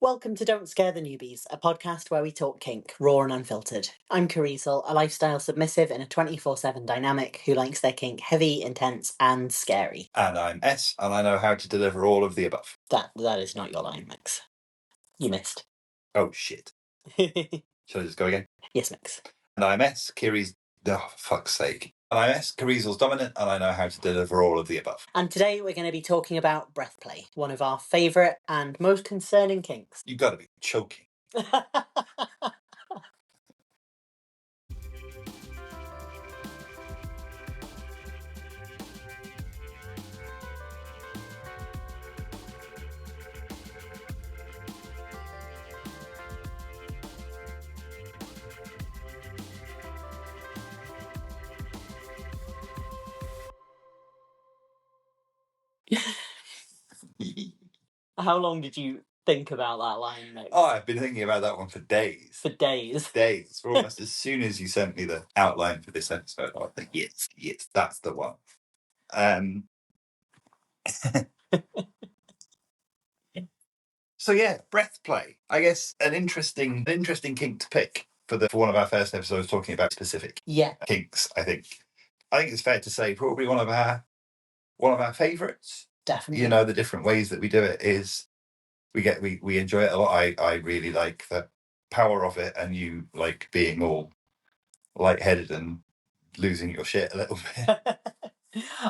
Welcome to Don't Scare the Newbies, a podcast where we talk kink, raw and unfiltered. I'm Kirizal, a lifestyle submissive in a 24/7 dynamic who likes their kink heavy, intense, and scary. And I'm S, and I know how to deliver all of the above. That is not your line, Mix. You missed. Oh, shit. Shall I just go again? Yes, Mix. And I'm S, Kiri's... Oh, fuck's sake. And I'm S, Kirizal's dominant, and I know how to deliver all of the above. And today we're going to be talking about breathplay, one of our favourite and most concerning kinks. You've got to be choking. How long did you think about that line, Mix? Oh, I've been thinking about that one for days. For days. Days. For almost as soon as you sent me the outline for this episode, I think, yes, that's the one. So yeah, breathplay. I guess an interesting kink to pick for one of our first episodes talking about specific kinks. I think it's fair to say probably one of our favourites. Definitely. You know, the different ways that we do it is we enjoy it a lot. I really like the power of it, and you like being all lightheaded and losing your shit a little bit.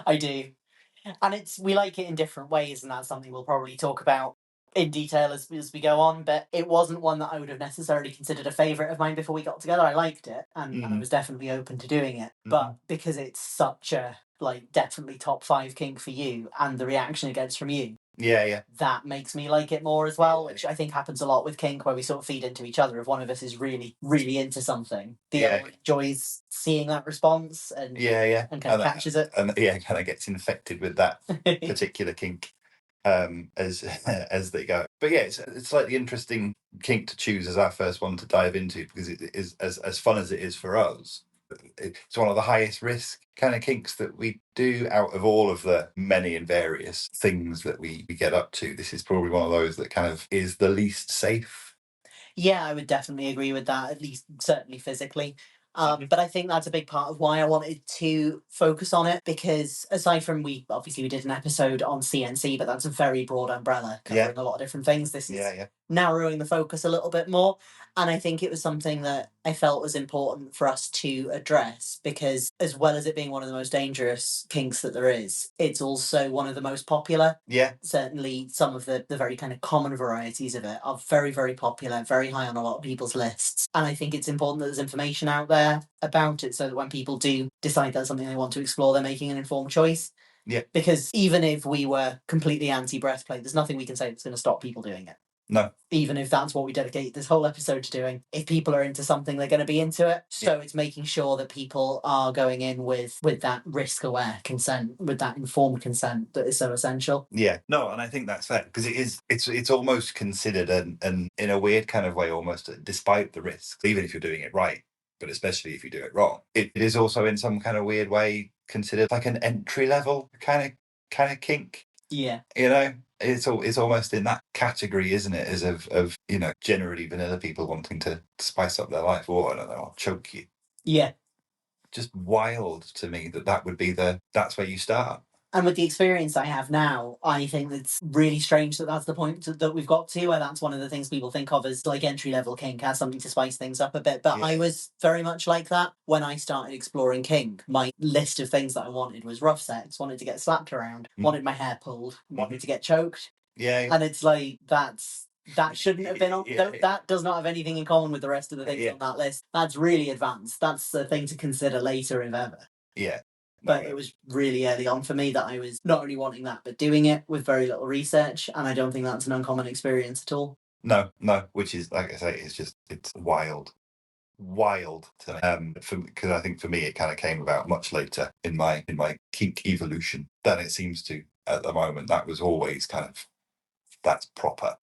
I do. And we like it in different ways, and that's something we'll probably talk about in detail as we go on, but it wasn't one that I would have necessarily considered a favourite of mine before we got together. I liked it, and I was definitely open to doing it, but because it's such a, definitely top 5 kink for you, and the reaction it gets from you, that makes me like it more as well, which I think happens a lot with kink, where we sort of feed into each other. If one of us is really, really into something, the other one enjoys seeing that response and and kind of catches it. And kind of gets infected with that particular kink as they go. But yeah, it's a slightly interesting kink to choose as our first one to dive into, because it is as fun as it is for us. It's one of the highest risk kind of kinks that we do out of all of the many and various things that we get up to. This is probably one of those that kind of is the least safe. Yeah, I would definitely agree with that, at least certainly physically. But I think that's a big part of why I wanted to focus on it, because aside from we did an episode on CNC, but that's a very broad umbrella covering a lot of different things. This is narrowing the focus a little bit more. And I think it was something that I felt was important for us to address, because as well as it being one of the most dangerous kinks that there is, it's also one of the most popular. Yeah. Certainly some of the very kind of common varieties of it are very, very popular, very high on a lot of people's lists. And I think it's important that there's information out there about it, so that when people do decide that's something they want to explore, they're making an informed choice. Yeah. Because even if we were completely anti-breathplay, there's nothing we can say that's going to stop people doing it. No. Even if that's what we dedicate this whole episode to doing. If people are into something, they're going to be into it. So it's making sure that people are going in with that risk-aware consent, with that informed consent that is so essential. Yeah. No, and I think that's fair, because it's almost considered an in a weird kind of way, almost despite the risks, even if you're doing it right, but especially if you do it wrong. It is also in some kind of weird way considered like an entry-level kind of kink. Yeah. You know? It's almost in that category, isn't it? As of generally vanilla people wanting to spice up their life. Or I don't know, I'll choke you. Yeah. Just wild to me that would be that's where you start. And with the experience I have now, I think it's really strange that that's the point that we've got to, where that's one of the things people think of as like entry-level kink, as something to spice things up a bit. But I was very much like that when I started exploring kink. My list of things that I wanted was rough sex, wanted to get slapped around, wanted my hair pulled, wanted to get choked. Yeah. And it's like, that shouldn't have been on. That does not have anything in common with the rest of the things on that list. That's really advanced. That's a thing to consider later, if ever. Yeah. But it was really early on for me that I was not only wanting that, but doing it with very little research. And I don't think that's an uncommon experience at all. No, which is, like I say, it's wild to me. Because I think for me, it kind of came about much later in my kink evolution than it seems to at the moment. That was always kind of, that's proper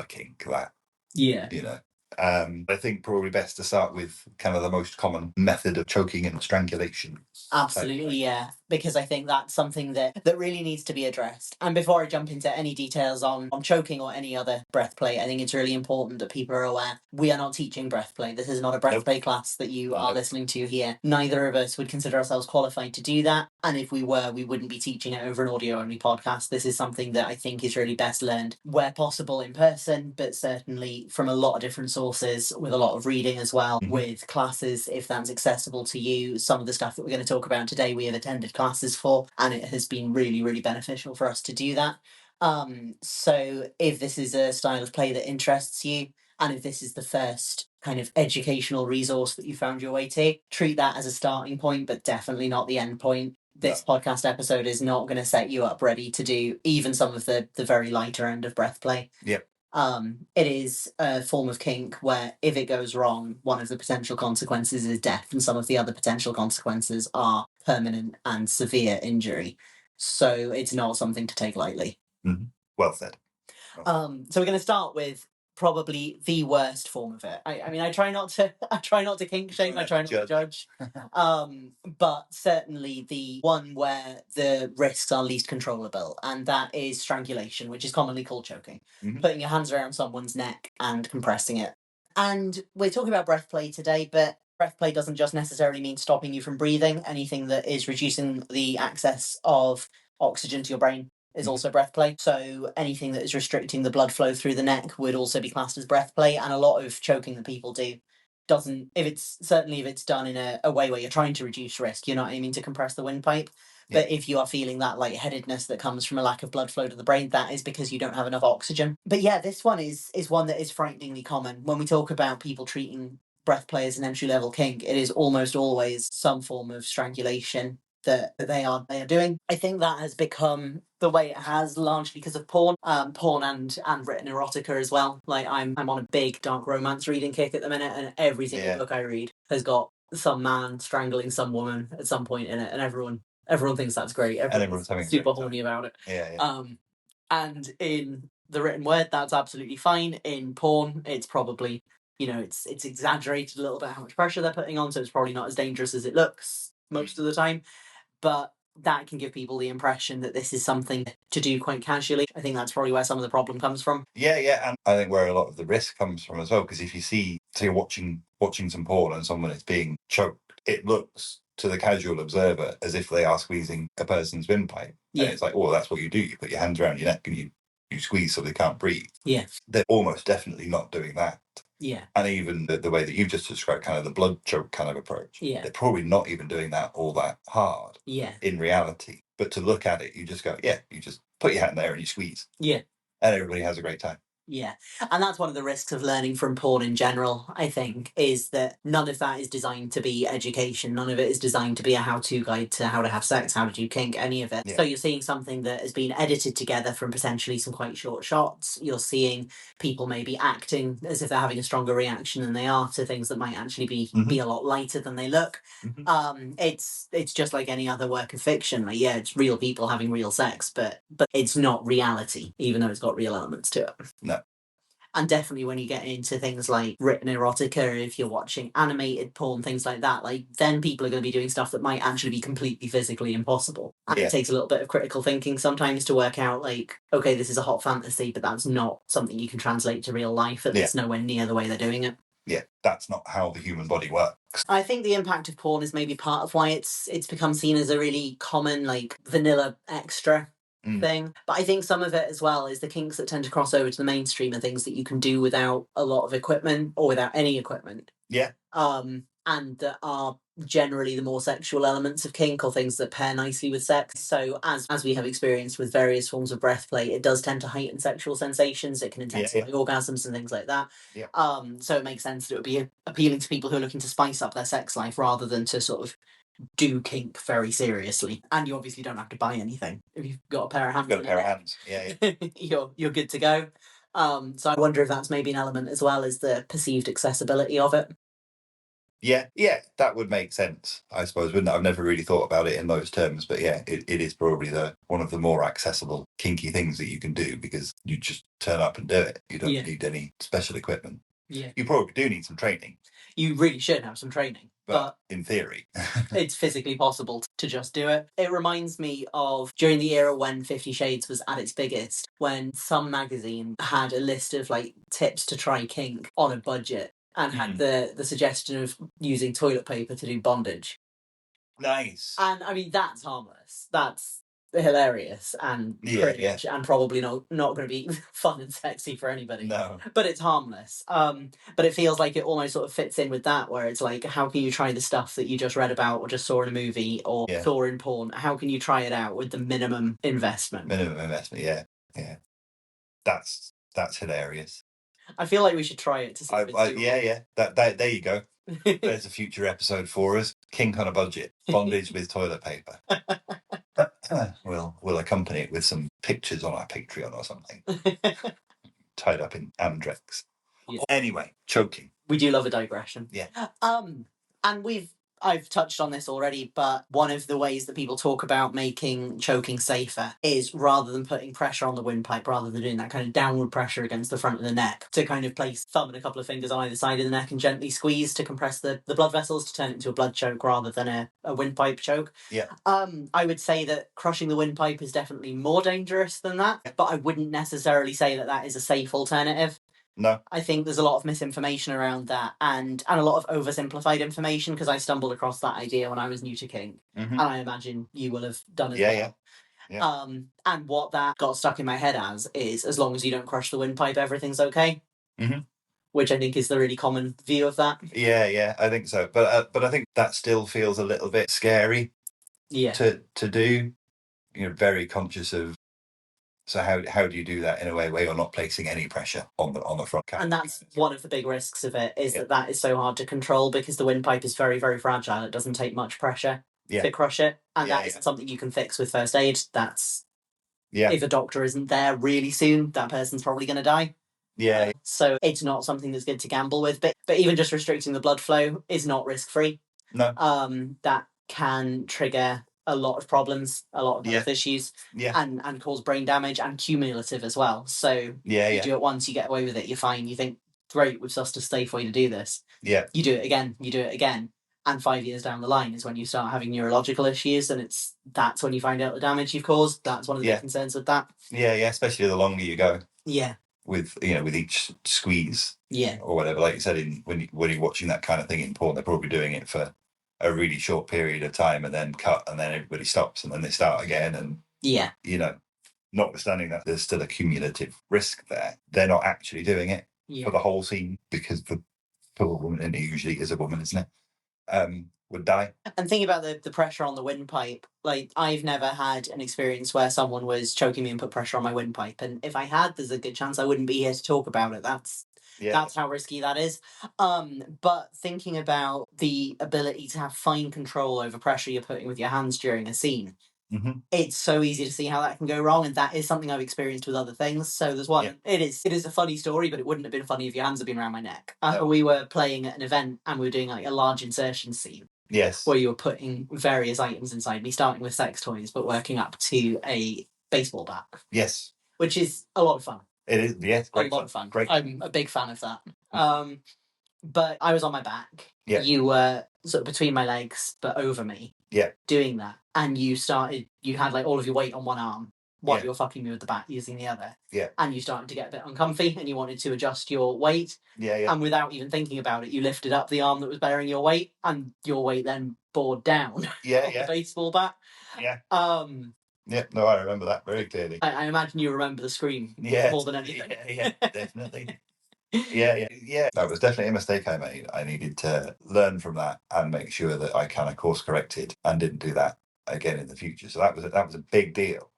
kink, that. Yeah. You know, I think probably best to start with kind of the most common method of choking and strangulation. Absolutely, yeah. Because I think that's something that really needs to be addressed. And before I jump into any details on choking or any other breath play, I think it's really important that people are aware we are not teaching breath play. This is not a breath play class that you are listening to here. Neither of us would consider ourselves qualified to do that. And if we were, we wouldn't be teaching it over an audio-only podcast. This is something that I think is really best learned where possible in person, but certainly from a lot of different sources with a lot of reading as well, with classes, if that's accessible to you. Some of the stuff that we're going to talk about today, we have attended classes for, and it has been really, really beneficial for us to do that. So if this is a style of play that interests you, and if this is the first kind of educational resource that you found your way to, treat that as a starting point, but definitely not the end point. This podcast episode is not going to set you up ready to do even some of the very lighter end of breath play. Yep. It is a form of kink where if it goes wrong, one of the potential consequences is death, and some of the other potential consequences are permanent and severe injury. So it's not something to take lightly. Well said. So we're going to start with probably the worst form of it. I mean, I try not to kink shame. I try not to judge. But certainly the one where the risks are least controllable, and that is strangulation, which is commonly called choking. Putting your hands around someone's neck and compressing it. And we're talking about breath play today, but breath play doesn't just necessarily mean stopping you from breathing. Anything that is reducing the access of oxygen to your brain is also breath play. So anything that is restricting the blood flow through the neck would also be classed as breath play. And a lot of choking that people do doesn't, if it's done in a way where you're trying to reduce risk, you're not aiming to compress the windpipe. But if you are feeling that lightheadedness that comes from a lack of blood flow to the brain, that is because you don't have enough oxygen. But yeah, this one is one that is frighteningly common. When we talk about people treating breath play as an entry level kink, it is almost always some form of strangulation that they are doing. I think that has become the way it has largely because of porn and written erotica as well. Like I'm on a big dark romance reading kick at the minute, and every single book I read has got some man strangling some woman at some point in it, and everyone thinks that's great. Everyone's super horny about it. And in the written word, that's absolutely fine. In porn, it's probably, it's exaggerated a little bit how much pressure they're putting on, so it's probably not as dangerous as it looks most of the time. But that can give people the impression that this is something to do quite casually. I think that's probably where some of the problem comes from. Yeah, and I think where a lot of the risk comes from as well, because if you see, so you're watching some porn and someone is being choked, it looks to the casual observer as if they are squeezing a person's windpipe. Yeah. And it's like, oh, that's what you do. You put your hands around your neck and you squeeze so they can't breathe. Yeah. They're almost definitely not doing that. Yeah. And even the way that you've just described, kind of the blood choke kind of approach, they're probably not even doing that all that hard in reality. But to look at it, you just go, you just put your hand there and you squeeze. Yeah. And everybody has a great time. Yeah. And that's one of the risks of learning from porn in general, I think, is that none of that is designed to be education. None of it is designed to be a how-to guide to how to have sex, how to do kink, any of it. Yeah. So you're seeing something that has been edited together from potentially some quite short shots. You're seeing people maybe acting as if they're having a stronger reaction than they are to things that might actually be a lot lighter than they look. It's just like any other work of fiction. Like, yeah, it's real people having real sex, but it's not reality, even though it's got real elements to it. No. And definitely when you get into things like written erotica, if you're watching animated porn, things like that, like then people are going to be doing stuff that might actually be completely physically impossible. And it takes a little bit of critical thinking sometimes to work out, like, okay, this is a hot fantasy, but that's not something you can translate to real life. It's nowhere near the way they're doing it. Yeah, that's not how the human body works. I think the impact of porn is maybe part of why it's become seen as a really common, like, vanilla extra thing. But I think some of it as well is the kinks that tend to cross over to the mainstream are things that you can do without a lot of equipment or without any equipment. Yeah. And that are generally the more sexual elements of kink or things that pair nicely with sex. So as we have experienced with various forms of breath play, it does tend to heighten sexual sensations. It can intensify orgasms and things like that. Yeah. So it makes sense that it would be appealing to people who are looking to spice up their sex life rather than to sort of do kink very seriously. And you obviously don't have to buy anything. If you've got a pair of hands, you're good to go. So I wonder if that's maybe an element as well as the perceived accessibility of it. Yeah, that would make sense, I suppose, wouldn't it? I've never really thought about it in those terms, but yeah, it is probably one of the more accessible kinky things that you can do because you just turn up and do it. You don't need any special equipment. Yeah. You probably do need some training. You really should have some training. But in theory, it's physically possible to just do it. It reminds me of during the era when 50 Shades was at its biggest, when some magazine had a list of like tips to try kink on a budget and had the suggestion of using toilet paper to do bondage. Nice. And I mean, that's harmless. That's hilarious and cringe and probably not going to be fun and sexy for anybody. No. But it's harmless. But it feels like it almost sort of fits in with that, where it's like, how can you try the stuff that you just read about or just saw in a movie or saw in porn? How can you try it out with the minimum investment? Yeah. That's hilarious. I feel like we should try it to see if it's doable. Yeah. That there you go. There's a future episode for us. Kink on a budget. Bondage with toilet paper. We'll accompany it with some pictures on our Patreon or something. Tied up in Andrex. Yeah. Anyway, choking. We do love a digression. Yeah. And I've touched on this already, but one of the ways that people talk about making choking safer is rather than putting pressure on the windpipe, rather than doing that kind of downward pressure against the front of the neck, to kind of place thumb and a couple of fingers on either side of the neck and gently squeeze to compress the blood vessels to turn it into a blood choke rather than a windpipe choke. Yeah. I would say that crushing the windpipe is definitely more dangerous than that, but I wouldn't necessarily say that is a safe alternative. No. I think there's a lot of misinformation around that and a lot of oversimplified information, because I stumbled across that idea when I was new to kink. And I imagine you will have done as well. Yeah. And what that got stuck in my head as long as you don't crush the windpipe, everything's okay. Which I think is the really common view of that. Yeah, I think so. But I think that still feels a little bit scary. Yeah. To do. You're very conscious of. So how do you do that in a way where you're not placing any pressure on the front cap? And that's one of the big risks of it, is that is so hard to control, because the windpipe is very, very fragile. It doesn't take much pressure to crush it. And that isn't something you can fix with first aid. That's if a doctor isn't there really soon, that person's probably going to die. Yeah. So it's not something that's good to gamble with. But even just restricting the blood flow is not risk-free. No. That can trigger a lot of problems, a lot of health issues, and cause brain damage, and cumulative as well. So you do it once, you get away with it, you're fine. You think, great, we've sussed a safe way to do this. Yeah. You do it again, and 5 years down the line is when you start having neurological issues, and that's when you find out the damage you've caused. That's one of the big concerns with that. Yeah, especially the longer you go. Yeah. With each squeeze. Yeah. Or whatever, like you said, when you're watching that kind of thing in porn, they're probably doing it for a really short period of time and then cut, and then everybody stops and then they start again. And notwithstanding that there's still a cumulative risk there, they're not actually doing it for the whole scene, because the poor woman, and it usually is a woman, isn't it, would die. And thinking about the pressure on the windpipe, like, I've never had an experience where someone was choking me and put pressure on my windpipe, and if I had, there's a good chance I wouldn't be here to talk about it. That's how risky that is. But thinking about the ability to have fine control over pressure you're putting with your hands during a scene, it's so easy to see how that can go wrong, and that is something I've experienced with other things. So there's one. It is a funny story, but it wouldn't have been funny if your hands had been around my neck. We were playing at an event and we were doing like a large insertion scene. Yes. Where you were putting various items inside me, starting with sex toys, but working up to a baseball bat. Yes. Which is a lot of fun. It is, yes. Great fun. A lot of fun. Great. I'm a big fan of that. But I was on my back. Yeah. You were sort of between my legs, but over me. Yeah. Doing that. And you had like all of your weight on one arm while you were fucking me with the bat using the other. Yeah. And you started to get a bit uncomfy and you wanted to adjust your weight. Yeah. And without even thinking about it, you lifted up the arm that was bearing your weight, and your weight then bore down the baseball bat. Yeah. Yeah, no, I remember that very clearly. I imagine you remember the scream more than anything. Yeah, definitely. Yeah. That was definitely a mistake I made. I needed to learn from that and make sure that I kind of course corrected and didn't do that again in the future. So that was a big deal.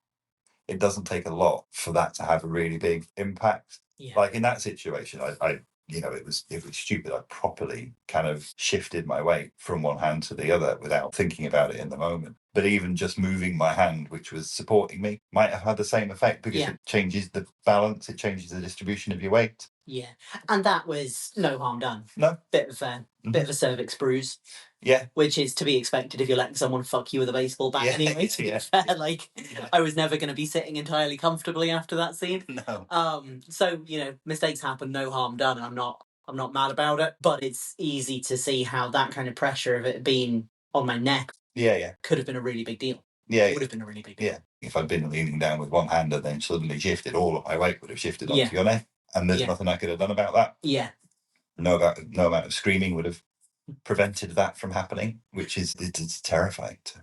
It doesn't take a lot for that to have a really big impact. Yeah. Like in that situation, I it was stupid. I properly kind of shifted my weight from one hand to the other without thinking about it in the moment. But even just moving my hand, which was supporting me, might have had the same effect, because it changes the balance, it changes the distribution of your weight. Yeah, and that was no harm done. No. Bit of a cervix bruise. Yeah. Which is to be expected if you're letting someone fuck you with a baseball bat anyway, to be fair. I was never going to be sitting entirely comfortably after that scene. No. So, mistakes happen, no harm done, and I'm I'm not mad about it, but it's easy to see how that kind of pressure of it being on my neck could have been a really big deal. Yeah. Would have been a really big deal. Yeah. If I'd been leaning down with one hand and then suddenly shifted, all of my weight would have shifted onto your neck. And there's nothing I could have done about that. Yeah. No amount of screaming would have prevented that from happening, which is it's terrifying to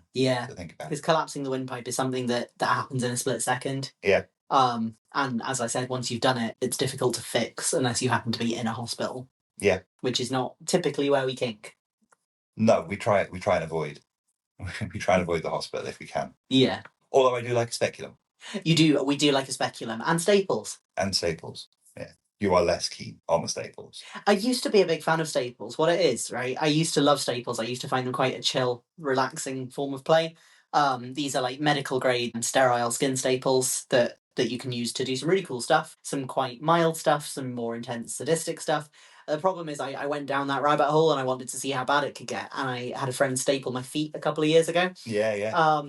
think about. Because collapsing the windpipe is something that happens in a split second. Yeah. And as I said, once you've done it, it's difficult to fix unless you happen to be in a hospital. Yeah. Which is not typically where we kink. No, we try and avoid. We try and avoid the hospital if we can. Yeah. Although I do like a speculum. You do. We do like a speculum and staples. Yeah. You are less keen on the staples. I used to be a big fan of staples. What it is, right? I used to love staples. I used to find them quite a chill, relaxing form of play. These are like medical grade and sterile skin staples that you can use to do some really cool stuff. Some quite mild stuff, some more intense sadistic stuff. The problem is I went down that rabbit hole and I wanted to see how bad it could get. And I had a friend staple my feet a couple of years ago. Yeah.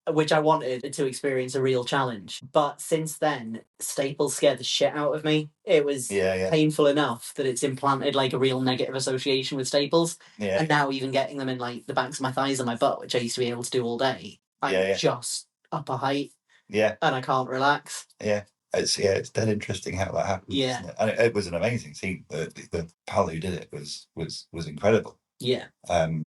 Which I wanted to experience a real challenge. But since then, staples scared the shit out of me. It was painful enough that it's implanted like a real negative association with staples. Yeah. And now even getting them in like the backs of my thighs and my butt, which I used to be able to do all day, I'm just up a height. Yeah. And I can't relax. Yeah. It's dead interesting how that happens. Yeah. And it was an amazing scene. The pal who did it was incredible. Yeah.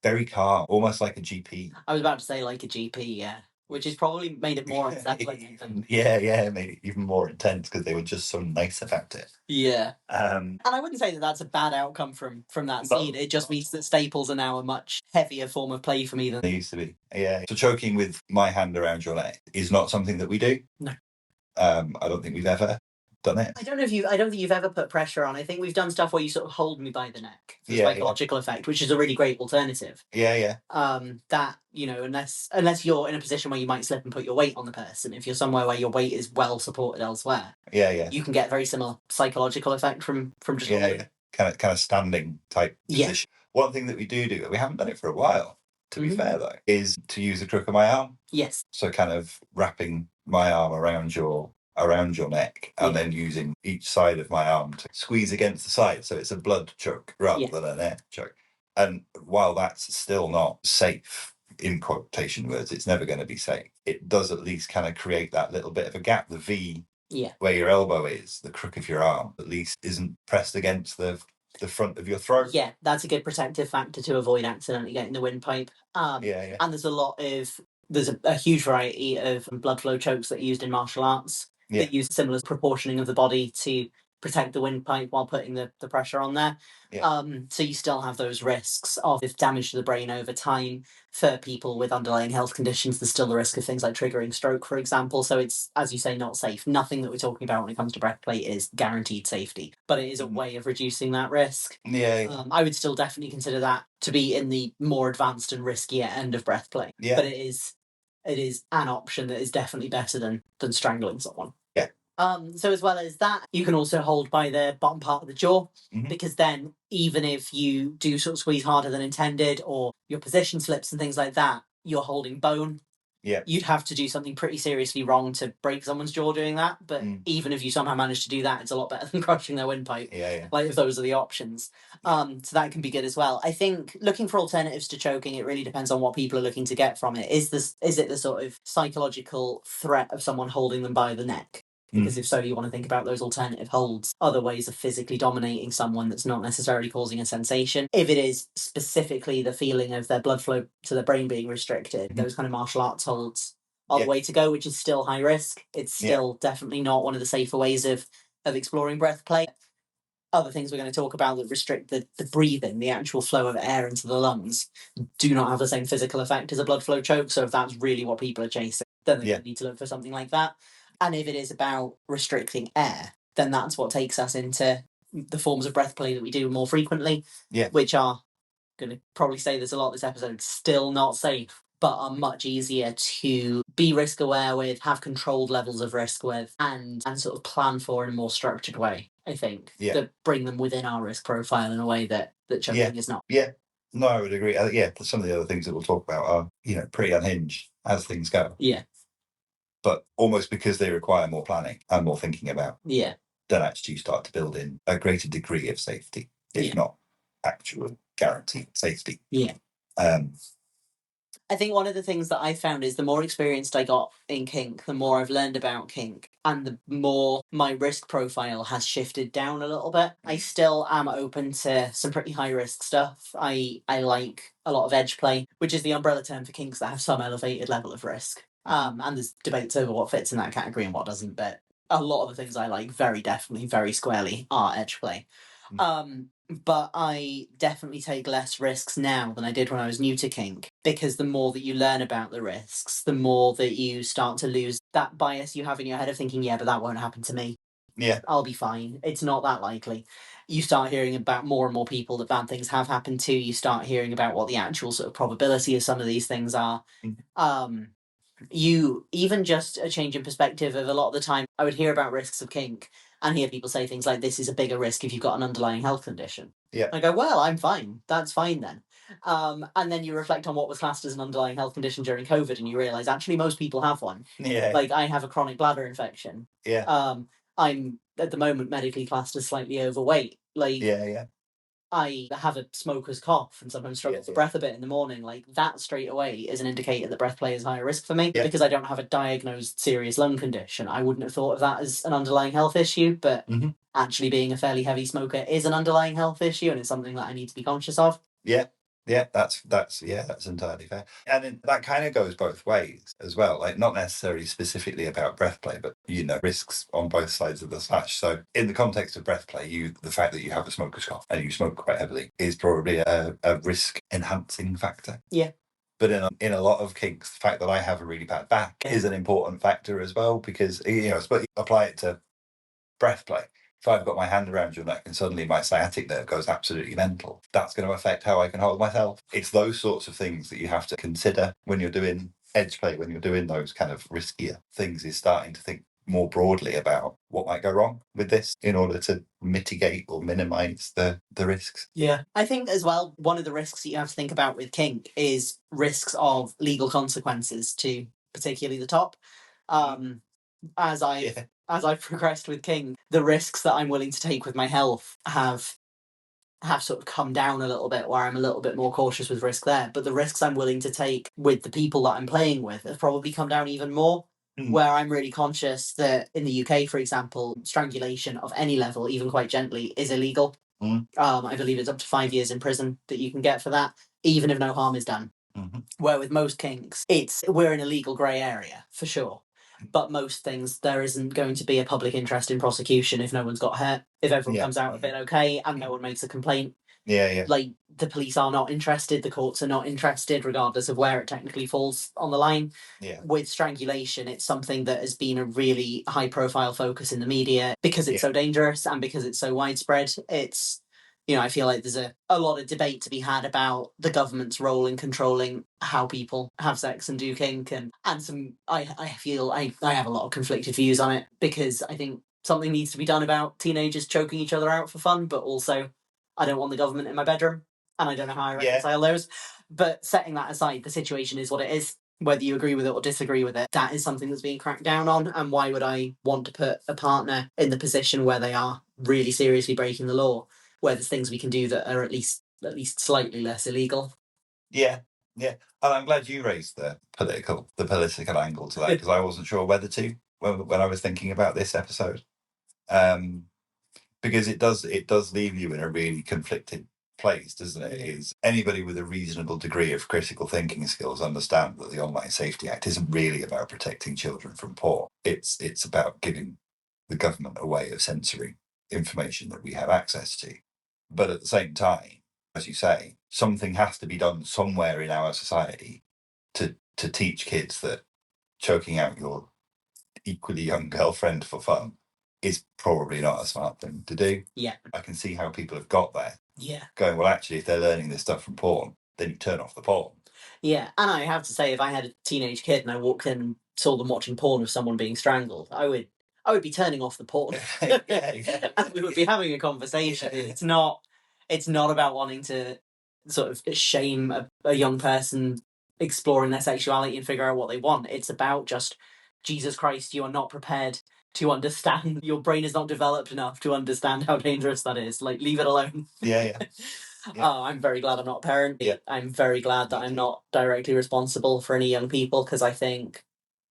Very calm, almost like a GP. I was about to say like a GP, yeah. Which has probably made it more unsettling. Yeah, made it even more intense because they were just so nice about it. Yeah. And I wouldn't say that that's a bad outcome from that scene. It just means that staples are now a much heavier form of play for me than they used to be. Yeah. So choking with my hand around your leg is not something that we do. No. I don't think we've ever done it. I don't think you've ever put pressure on. I think we've done stuff where you sort of hold me by the neck for psychological effect, which is a really great alternative. Yeah. That, unless you're in a position where you might slip and put your weight on the person, if you're somewhere where your weight is well supported elsewhere, you can get very similar psychological effect from just holding. Kind of standing type position. One thing that we do, we haven't done it for a while, to be fair though, is to use the crook of my arm. Yes. So kind of wrapping my arm around your neck and then using each side of my arm to squeeze against the side. So it's a blood choke rather than an air choke. And while that's still not safe, in quotation words, it's never going to be safe. It does at least kind of create that little bit of a gap. The V where your elbow is, the crook of your arm, at least isn't pressed against the front of your throat. Yeah, that's a good protective factor to avoid accidentally getting the windpipe. And there's a huge variety of blood flow chokes that are used in martial arts that use similar proportioning of the body to protect the windpipe while putting the pressure on there. So you still have those risks of damage to the brain over time. For people with underlying health conditions, there's still the risk of things like triggering stroke, for example. So it's, as you say, not safe. Nothing that we're talking about when it comes to breathplay is guaranteed safety, but it is a way of reducing that risk. I would still definitely consider that to be in the more advanced and riskier end of breathplay. But it is an option that is definitely better than strangling someone. So as well as that, you can also hold by the bottom part of the jaw, because then even if you do sort of squeeze harder than intended or your position slips and things like that, you're holding bone. You'd have to do something pretty seriously wrong to break someone's jaw doing that. But even if you somehow manage to do that, it's a lot better than crushing their windpipe. Like if those are the options. So that can be good as well. I think looking for alternatives to choking, it really depends on what people are looking to get from it. Is it the sort of psychological threat of someone holding them by the neck? Because if so, you want to think about those alternative holds, other ways of physically dominating someone that's not necessarily causing a sensation. If it is specifically the feeling of their blood flow to the brain being restricted, those kind of martial arts holds are the way to go, which is still high risk. It's still definitely not one of the safer ways of exploring breath play. Other things we're going to talk about that restrict the breathing, the actual flow of air into the lungs, do not have the same physical effect as a blood flow choke. So if that's really what people are chasing, then they need to look for something like that. And if it is about restricting air, then that's what takes us into the forms of breath play that we do more frequently, which are, going to probably say this a lot this episode, still not safe, but are much easier to be risk aware with, have controlled levels of risk with, and sort of plan for in a more structured way, I think, that bring them within our risk profile in a way that choking is not. No, I would agree. Some of the other things that we'll talk about are, pretty unhinged as things go. But almost because they require more planning and more thinking about, then actually you start to build in a greater degree of safety. if not actual guaranteed safety. Yeah. I think one of the things that I found is the more experienced I got in kink, the more I've learned about kink, and the more my risk profile has shifted down a little bit. I still am open to some pretty high risk stuff. I like a lot of edge play, which is the umbrella term for kinks that have some elevated level of risk. And there's debates over what fits in that category and what doesn't, but a lot of the things I like very definitely, very squarely are edge play. But I definitely take less risks now than I did when I was new to kink, because the more that you learn about the risks, the more that you start to lose that bias you have in your head of thinking, yeah, but that won't happen to me. Yeah. I'll be fine. It's not that likely. You start hearing about more and more people that bad things have happened to. You start hearing about what the actual sort of probability of some of these things are. You even just a change in perspective of a lot of the time I would hear about risks of kink and hear people say things like, this is a bigger risk if you've got an underlying health condition. Yeah. I go, well, I'm fine. That's fine then. And then you reflect on what was classed as an underlying health condition during COVID and you realise actually most people have one. Yeah. Like I have a chronic bladder infection. Yeah. I'm at the moment medically classed as slightly overweight. Like Yeah. I have a smoker's cough and sometimes struggle for breath a bit in the morning. Like that straight away is an indicator that breath play is higher risk for me because I don't have a diagnosed serious lung condition. I wouldn't have thought of that as an underlying health issue, but actually being a fairly heavy smoker is an underlying health issue and it's something that I need to be conscious of. Yeah, that's entirely fair. And that kind of goes both ways as well. Like not necessarily specifically about breath play, but risks on both sides of the slash. So in the context of breath play, the fact that you have a smoker's cough and you smoke quite heavily is probably a risk enhancing factor. Yeah. But in a lot of kinks, the fact that I have a really bad back is an important factor as well, because but apply it to breath play. If I've got my hand around your neck and suddenly my sciatic nerve goes absolutely mental, that's going to affect how I can hold myself. It's those sorts of things that you have to consider when you're doing edge play, when you're doing those kind of riskier things, is starting to think more broadly about what might go wrong with this in order to mitigate or minimise the risks. Yeah. I think as well, one of the risks that you have to think about with kink is risks of legal consequences to particularly the top. As I've progressed with kink, the risks that I'm willing to take with my health have sort of come down a little bit, where I'm a little bit more cautious with risk there. But the risks I'm willing to take with the people that I'm playing with have probably come down even more, where I'm really conscious that in the UK, for example, strangulation of any level, even quite gently, is illegal. I believe it's up to 5 years in prison that you can get for that, even if no harm is done. Where with most kinks, we're in a legal grey area, for sure. But most things, there isn't going to be a public interest in prosecution if no one's got hurt. If everyone comes out of it okay and no one makes a complaint. Like, the police are not interested, the courts are not interested, regardless of where it technically falls on the line. With strangulation, it's something that has been a really high-profile focus in the media because it's so dangerous and because it's so widespread. It's... I feel like there's a lot of debate to be had about the government's role in controlling how people have sex and do kink, and I feel I have a lot of conflicted views on it, because I think something needs to be done about teenagers choking each other out for fun, but also I don't want the government in my bedroom, and I don't know how I reconcile those. But setting that aside, the situation is what it is. Whether you agree with it or disagree with it, that is something that's being cracked down on, and why would I want to put a partner in the position where they are really seriously breaking the law, where there's things we can do that are at least slightly less illegal. Yeah. And I'm glad you raised the political angle to that, because I wasn't sure whether to when I was thinking about this episode, because it does leave you in a really conflicted place, doesn't it? Is anybody with a reasonable degree of critical thinking skills understand that the Online Safety Act isn't really about protecting children from porn. It's about giving the government a way of censoring information that we have access to. But at the same time, as you say, something has to be done somewhere in our society to teach kids that choking out your equally young girlfriend for fun is probably not a smart thing to do. Yeah. I can see how people have got there. Yeah. Going, well, actually, if they're learning this stuff from porn, then you turn off the porn. Yeah, and I have to say, if I had a teenage kid and I walked in and saw them watching porn of someone being strangled, I would be turning off the porn. And we would be having a conversation. It's not about wanting to sort of shame a young person exploring their sexuality and figure out what they want. It's about just, Jesus Christ, you are not prepared to understand. Your brain is not developed enough to understand how dangerous that is. Like, leave it alone. Yeah. I'm very glad I'm not a parent. Yeah. I'm very glad that I'm not directly responsible for any young people, because I think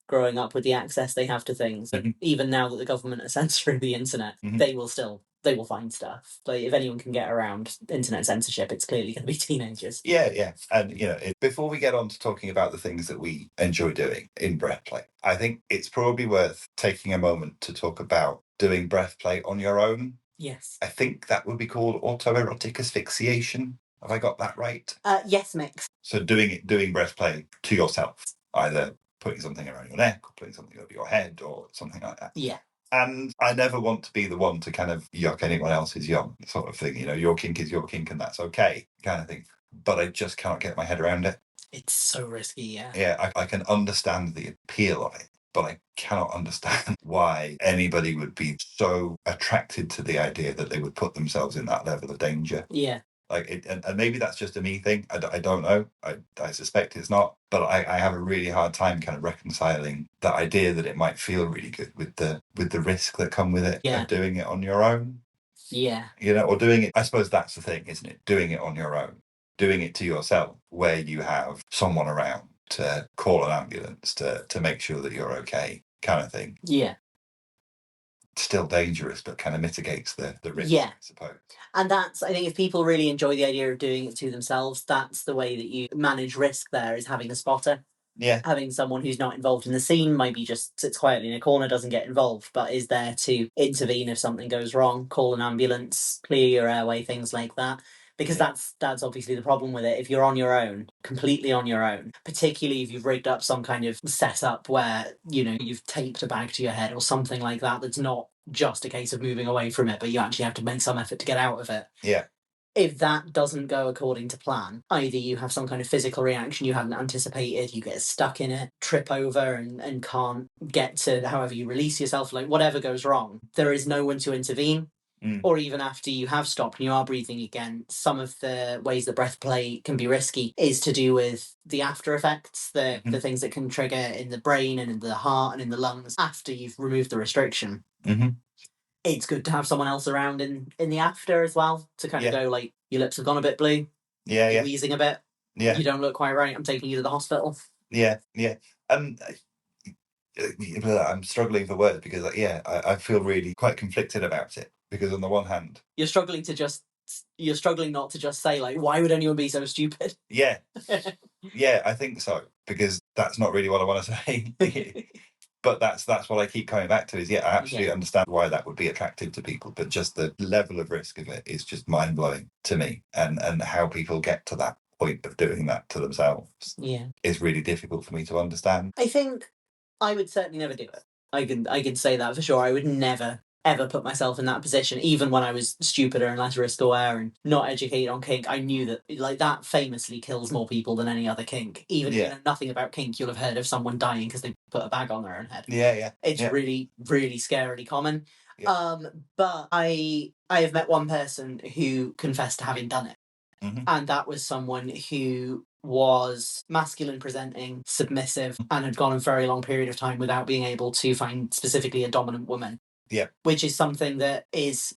growing up with the access they have to things, even now that the government are censoring the internet, they will find stuff. Like, if anyone can get around internet censorship, it's clearly going to be teenagers. Yeah. And, before we get on to talking about the things that we enjoy doing in Breathplay, I think it's probably worth taking a moment to talk about doing Breathplay on your own. Yes. I think that would be called autoerotic asphyxiation. Have I got that right? Yes, Mix. So doing Breathplay to yourself, either putting something around your neck or putting something over your head or something like that. Yeah. And I never want to be the one to kind of yuck anyone else's yum sort of thing. Your kink is your kink and that's okay kind of thing. But I just cannot get my head around it. It's so risky, yeah. Yeah, I can understand the appeal of it, but I cannot understand why anybody would be so attracted to the idea that they would put themselves in that level of danger. Yeah. And maybe that's just a me thing. I don't know. I suspect it's not. But I have a really hard time kind of reconciling the idea that it might feel really good with the risk that come with it of doing it on your own. Yeah. Or doing it. I suppose that's the thing, isn't it? Doing it on your own, doing it to yourself, where you have someone around to call an ambulance to make sure that you're okay, kind of thing. Yeah. Still dangerous, but kind of mitigates the risk, yeah. I suppose. And that's, I think, if people really enjoy the idea of doing it to themselves, that's the way that you manage risk there, is having a spotter. Yeah. Having someone who's not involved in the scene, maybe just sits quietly in a corner, doesn't get involved, but is there to intervene if something goes wrong, call an ambulance, clear your airway, things like that. Because that's obviously the problem with it. If you're on your own, completely on your own, particularly if you've rigged up some kind of setup where, you've taped a bag to your head or something like that, that's not just a case of moving away from it, but you actually have to make some effort to get out of it. Yeah. If that doesn't go according to plan, either you have some kind of physical reaction you hadn't anticipated, you get stuck in it, trip over and can't get to however you release yourself, like whatever goes wrong, there is no one to intervene. Or even after you have stopped and you are breathing again, some of the ways that breath play can be risky is to do with the after effects, the things that can trigger in the brain and in the heart and in the lungs after you've removed the restriction. It's good to have someone else around in the after as well, to kind of go like, your lips have gone a bit blue, you're wheezing a bit, you don't look quite right, I'm taking you to the hospital. I'm struggling for words because I feel really quite conflicted about it, because on the one hand you're struggling not to just say, like, why would anyone be so stupid? I think so, because that's not really what I want to say. But that's what I keep coming back to, is I absolutely understand why that would be attractive to people, but just the level of risk of it is just mind-blowing to me, and how people get to that point of doing that to themselves is really difficult for me to understand. I think I would certainly never do it. I can say that for sure. I would never ever put myself in that position, even when I was stupider and less risk aware and not educated on kink. I knew that, like, that famously kills more people than any other kink. Even if you know nothing about kink, you'll have heard of someone dying because they put a bag on their own head. It's really, really scarily common. But I have met one person who confessed to having done it. And that was someone who was masculine presenting, submissive, and had gone a very long period of time without being able to find specifically a dominant woman. Which is something that it's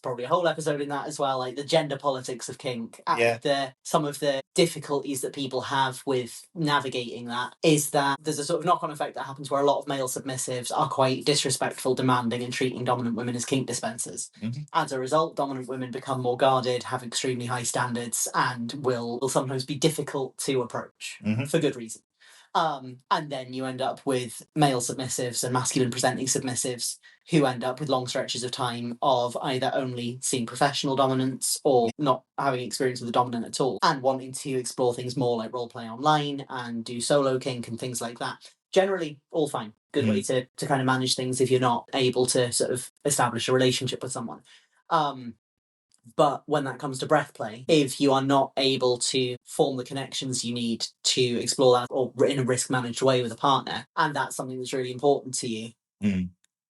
probably a whole episode in that as well, like the gender politics of kink and some of the difficulties that people have with navigating that, is that there's a sort of knock-on effect that happens where a lot of male submissives are quite disrespectful, demanding, and treating dominant women as kink dispensers. As a result, dominant women become more guarded, have extremely high standards, and will sometimes be difficult to approach for good reason. And then you end up with male submissives and masculine presenting submissives who end up with long stretches of time of either only seeing professional dominance or not having experience with the dominant at all, and wanting to explore things more like roleplay online and do solo kink and things like that. Generally, all fine. Good way to kind of manage things if you're not able to sort of establish a relationship with someone. But when that comes to breath play, if you are not able to form the connections you need to explore that or in a risk managed way with a partner, and that's something that's really important to you,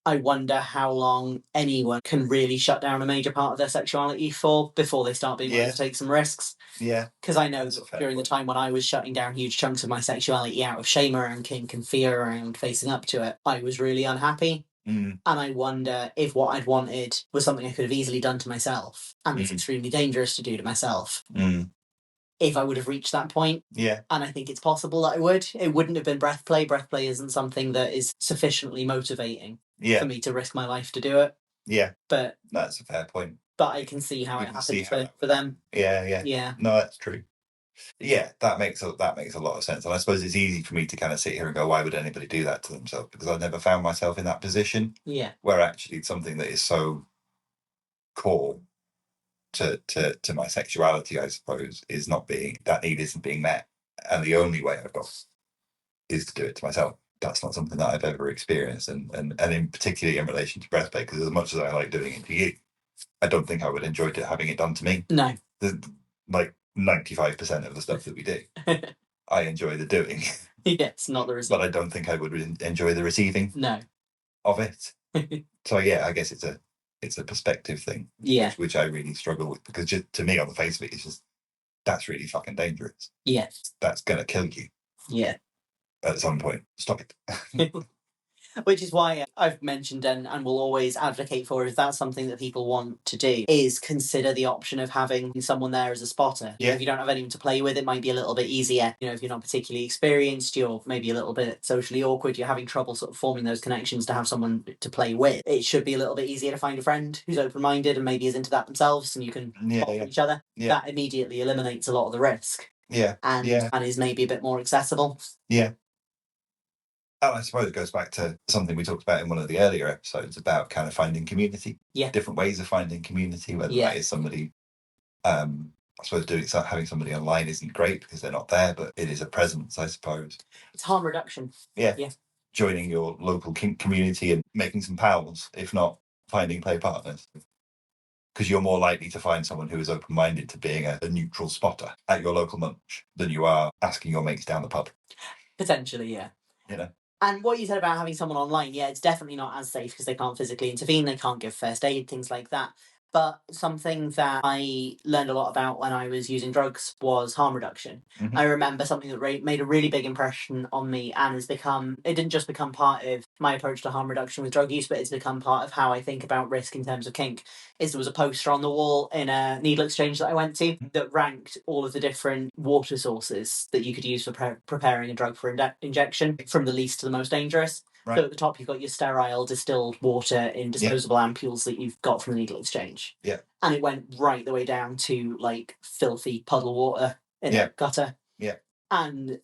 I wonder how long anyone can really shut down a major part of their sexuality for before they start being able to take some risks. Because I know that during the time when I was shutting down huge chunks of my sexuality out of shame around kink and fear around facing up to it, I was really unhappy. Mm. And I wonder if what I'd wanted was something I could have easily done to myself, and it's extremely dangerous to do to myself. If I would have reached that point. Yeah. And I think it's possible that I would. It wouldn't have been Breathplay. Breathplay isn't something that is sufficiently motivating for me to risk my life to do it. Yeah. But that's a fair point. But I can see how it happens for them. Yeah. No, that's true. Yeah, that makes a lot of sense. And I suppose it's easy for me to kind of sit here and go, why would anybody do that to themselves? Because I've never found myself in that position. Yeah. Where actually it's something that is so core to my sexuality, I suppose, is not being, that need isn't being met. And the only way I've got is to do it to myself. That's not something that I've ever experienced. And in particularly in relation to breastplay, because as much as I like doing it to you, I don't think I would enjoy having it done to me. No. Like 95% of the stuff that we do, I enjoy the doing. Yes, not the receiving. But I don't think I would enjoy the receiving. No. Of it. So yeah, I guess it's a perspective thing. Yeah. Which I really struggle with, because just, to me, on the face of it, it's just, that's really fucking dangerous. Yes. That's gonna kill you. Yeah. At some point. Stop it. Which is why I've mentioned and will always advocate for, if that's something that people want to do, is consider the option of having someone there as a spotter. Yeah. If you don't have anyone to play with, it might be a little bit easier. If you're not particularly experienced, you're maybe a little bit socially awkward, you're having trouble sort of forming those connections to have someone to play with. It should be a little bit easier to find a friend who's open-minded and maybe is into that themselves, and you can talk to each other. Yeah. That immediately eliminates a lot of the risk. Yeah. And is maybe a bit more accessible. Yeah. And I suppose it goes back to something we talked about in one of the earlier episodes about kind of finding community. Yeah. Different ways of finding community, whether that is somebody, I suppose having somebody online isn't great because they're not there, but it is a presence, I suppose. It's harm reduction. Yeah. Joining your local kink community and making some pals, if not finding play partners. Because you're more likely to find someone who is open-minded to being a neutral spotter at your local munch than you are asking your mates down the pub. Potentially, yeah. And what you said about having someone online, yeah, it's definitely not as safe because they can't physically intervene, they can't give first aid, things like that. But something that I learned a lot about when I was using drugs was harm reduction. Mm-hmm. I remember something that made a really big impression on me and it didn't just become part of my approach to harm reduction with drug use, but it's become part of how I think about risk in terms of kink. There was a poster on the wall in a needle exchange that I went to that ranked all of the different water sources that you could use for preparing a drug for injection, from the least to the most dangerous. Right. So at the top, you've got your sterile distilled water in disposable ampules that you've got from the needle exchange. Yeah. And it went right the way down to like filthy puddle water in a gutter. Yeah. And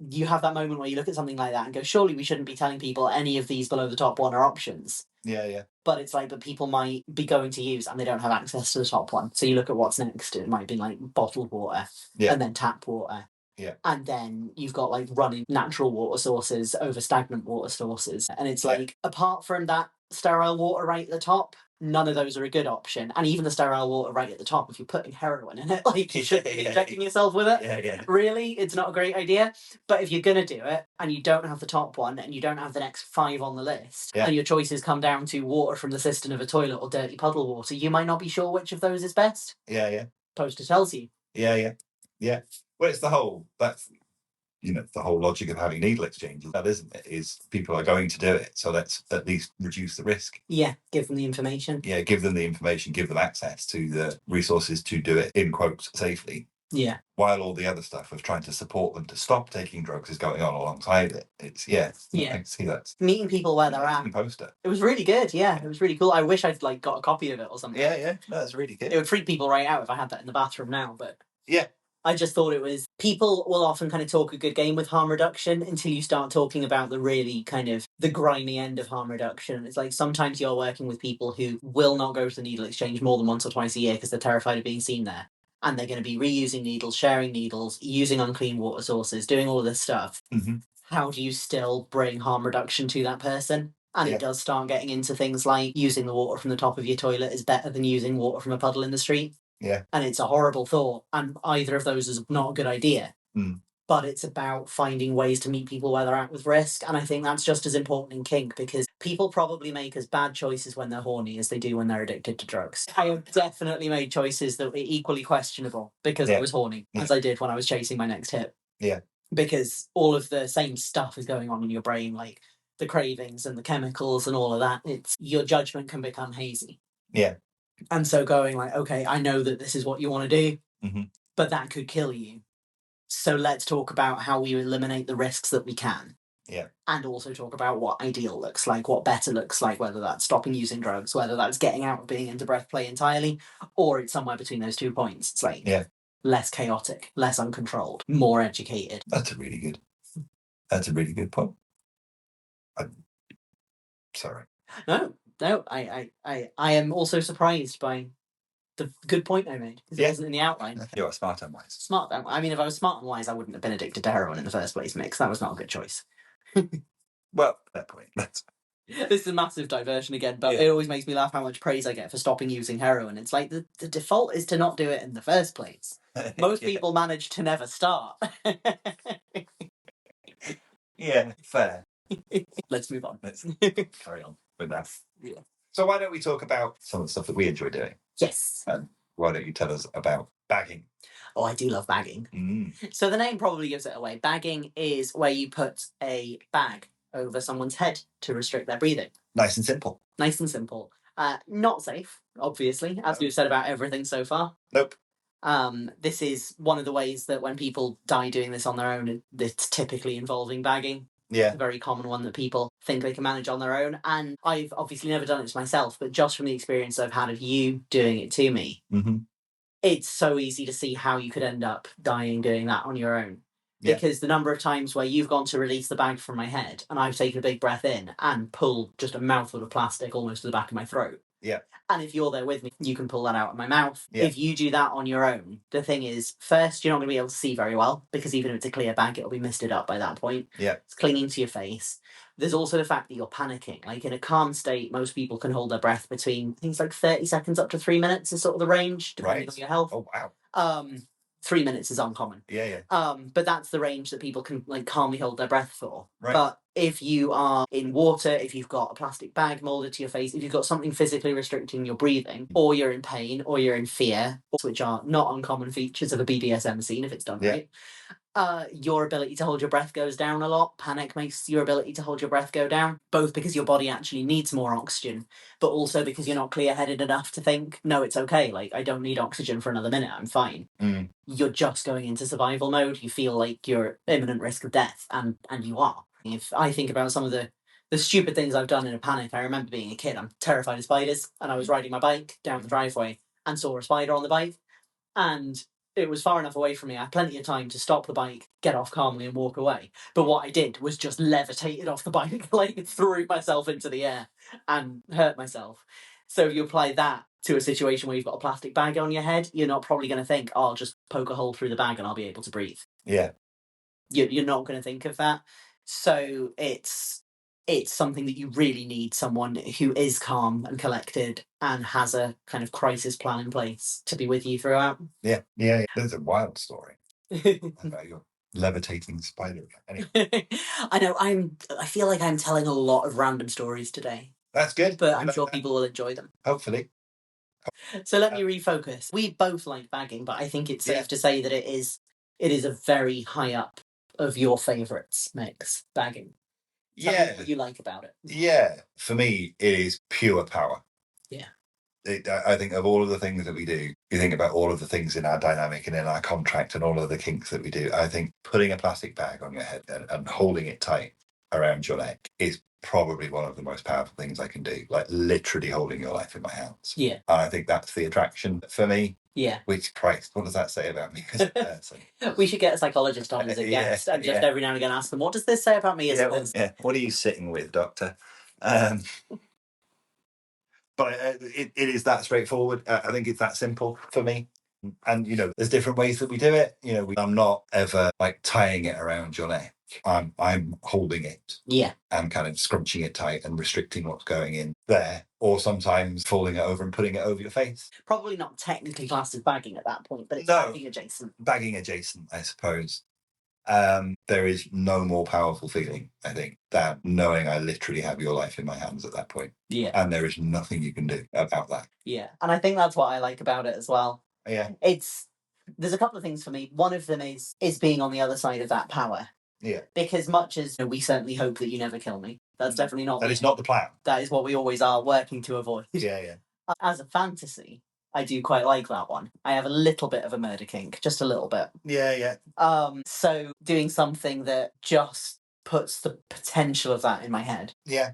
you have that moment where you look at something like that and go, surely we shouldn't be telling people any of these below the top one are options. Yeah. But it's like, but people might be going to use and they don't have access to the top one. So you look at what's next. It might be like bottled water and then tap water. Yeah. And then you've got like running natural water sources over stagnant water sources. And it's like, apart from that sterile water right at the top, none of those are a good option. And even the sterile water right at the top, if you're putting heroin in it, like you shouldn't be injecting yourself with it. Yeah. Really, it's not a great idea. But if you're going to do it and you don't have the top one and you don't have the next 5 on the list, and your choices come down to water from the cistern of a toilet or dirty puddle water, you might not be sure which of those is best. Yeah. Poster tells you. Yeah. Well, it's the whole logic of having needle exchanges, that isn't it? Is people are going to do it, so let's at least reduce the risk. Yeah, give them the information. Yeah, give them the information, give them access to the resources to do it, in quotes, safely. Yeah. While all the other stuff of trying to support them to stop taking drugs is going on alongside it. It's, I can see that. Meeting people where they're at. Poster. It was really good, It was really cool. I wish I'd got a copy of it or something. Yeah. No, that's really good. It would freak people right out if I had that in the bathroom now, but... Yeah. I just thought it was... People will often kind of talk a good game with harm reduction until you start talking about the really kind of the grimy end of harm reduction. It's like sometimes you're working with people who will not go to the needle exchange more than once or twice a year because they're terrified of being seen there. And they're going to be reusing needles, sharing needles, using unclean water sources, doing all of this stuff. Mm-hmm. How do you still bring harm reduction to that person? And it does start getting into things like using the water from the top of your toilet is better than using water from a puddle in the street. Yeah. And it's a horrible thought, and either of those is not a good idea. Mm. But it's about finding ways to meet people where they're at with risk, and I think that's just as important in kink, because people probably make as bad choices when they're horny as they do when they're addicted to drugs. I have definitely made choices that were equally questionable because I was horny, as I did when I was chasing my next hit. Yeah. Because all of the same stuff is going on in your brain, like the cravings and the chemicals and all of that, it's your judgment can become hazy. Yeah. And so going like, okay, I know that this is what you want to do, Mm-hmm. but that could kill you. So let's talk about how we eliminate the risks that we can. Yeah. And also talk about what ideal looks like, what better looks like, whether that's stopping using drugs, whether that's getting out of being into breath play entirely, or it's somewhere between those 2 points. It's like less chaotic, less uncontrolled, more educated. That's a really good point. Sorry. No, I am also surprised by the good point I made, because it wasn't in the outline. You're smart and wise. Smart. I mean, if I was smart and wise, I wouldn't have been addicted to heroin in the first place, Mix. That was not a good choice. Well, that point. This is a massive diversion again, but it always makes me laugh how much praise I get for stopping using heroin. It's like the default is to not do it in the first place. Most people manage to never start. Yeah, fair. Let's move on. Let's carry on with that. Yeah. So why don't we talk about some of the stuff that we enjoy doing? Yes. And why don't you tell us about bagging? Oh, I do love bagging. Mm. So the name probably gives it away. Bagging is where you put a bag over someone's head to restrict their breathing. Nice and simple. Nice and simple. Not safe, obviously, as we've said about everything so far. Nope. This is one of the ways that when people die doing this on their own, it's typically involving bagging. Yeah. It's a very common one that people think they can manage on their own. And I've obviously never done it to myself, but just from the experience I've had of you doing it to me, it's so easy to see how you could end up dying doing that on your own. Yeah. Because the number of times where you've gone to release the bag from my head and I've taken a big breath in and pulled just a mouthful of plastic almost to the back of my throat. Yeah. And if you're there with me, you can pull that out of my mouth. Yeah. If you do that on your own, the thing is, first, you're not going to be able to see very well, because even if it's a clear bag, it'll be misted up by that point. Yeah. It's clinging to your face. There's also the fact that you're panicking. Like in a calm state, most people can hold their breath between, I think it's like 30 seconds up to 3 minutes is sort of the range, depending on your health. Oh, wow. 3 minutes is uncommon. Yeah. But that's the range that people can like calmly hold their breath for. Right. But if you are in water, if you've got a plastic bag molded to your face, if you've got something physically restricting your breathing, or you're in pain, or you're in fear, which are not uncommon features of a BDSM scene if it's done right, your ability to hold your breath goes down a lot. Panic makes your ability to hold your breath go down, both because your body actually needs more oxygen, but also because you're not clear-headed enough to think, no, it's okay, like, I don't need oxygen for another minute, I'm fine. You're just going into survival mode. You feel like you're imminent risk of death, and you are. If I think about some of the stupid things I've done in a panic, I remember being a kid, I'm terrified of spiders, and I was riding my bike down the driveway and saw a spider on the bike, and it was far enough away from me. I had plenty of time to stop the bike, get off calmly and walk away. But what I did was just levitated off the bike, like threw myself into the air and hurt myself. So you apply that to a situation where you've got a plastic bag on your head, you're not probably going to think, oh, I'll just poke a hole through the bag and I'll be able to breathe. Yeah. You're not going to think of that. So it's something that you really need someone who is calm and collected and has a kind of crisis plan in place to be with you throughout. Yeah. There's a wild story about your levitating spider. Anyway. I know. I feel like I'm telling a lot of random stories today. That's good. But I'm sure people will enjoy them. Hopefully. So let me refocus. We both like bagging, but I think it's safe to say that it is a very high up of your favourites, Mix, bagging. Tell me what you like about it. Yeah. For me, it is pure power. Yeah. I think of all of the things that we do, you think about all of the things in our dynamic and in our contract and all of the kinks that we do. I think putting a plastic bag on your head and holding it tight around your neck is probably one of the most powerful things I can do. Like literally holding your life in my hands. Yeah. And I think that's the attraction for me. Yeah. Which, Christ, what does that say about me as a person? We should get a psychologist on as a guest and just every now and again ask them, what does this say about me as a person? Yeah. What are you sitting with, doctor? But it is that straightforward. I think it's that simple for me. And, there's different ways that we do it. I'm not ever like tying it around your neck. I'm holding it. Yeah. And kind of scrunching it tight and restricting what's going in there. Or sometimes folding it over and putting it over your face. Probably not technically classed as bagging at that point, but it's bagging adjacent. Bagging adjacent, I suppose. There is no more powerful feeling, I think, than knowing I literally have your life in my hands at that point. Yeah. And there is nothing you can do about that. Yeah. And I think that's what I like about it as well. Yeah. There's a couple of things for me. One of them is being on the other side of that power. Yeah. Because much as we certainly hope that you never kill me, That's definitely not. That is not the plan. That is what we always are working to avoid. Yeah. As a fantasy, I do quite like that one. I have a little bit of a murder kink, just a little bit. Yeah. So doing something that just puts the potential of that in my head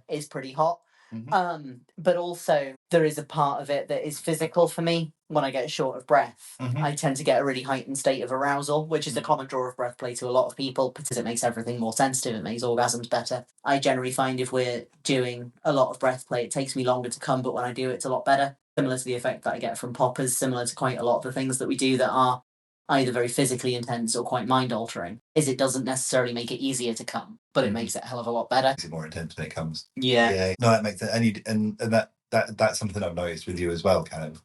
is pretty hot. But also there is a part of it that is physical for me. When I get short of breath, I tend to get a really heightened state of arousal, which is a common draw of Breathplay to a lot of people because it makes everything more sensitive. It makes orgasms better. I generally find if we're doing a lot of Breathplay, it takes me longer to come, but when I do, it's a lot better. Similar to the effect that I get from poppers, similar to quite a lot of the things that we do that are either very physically intense or quite mind-altering, is it doesn't necessarily make it easier to come, but it makes it a hell of a lot better. Makes it more intense when it comes. Yeah. No, that makes sense. And that's something I've noticed with you as well, kind of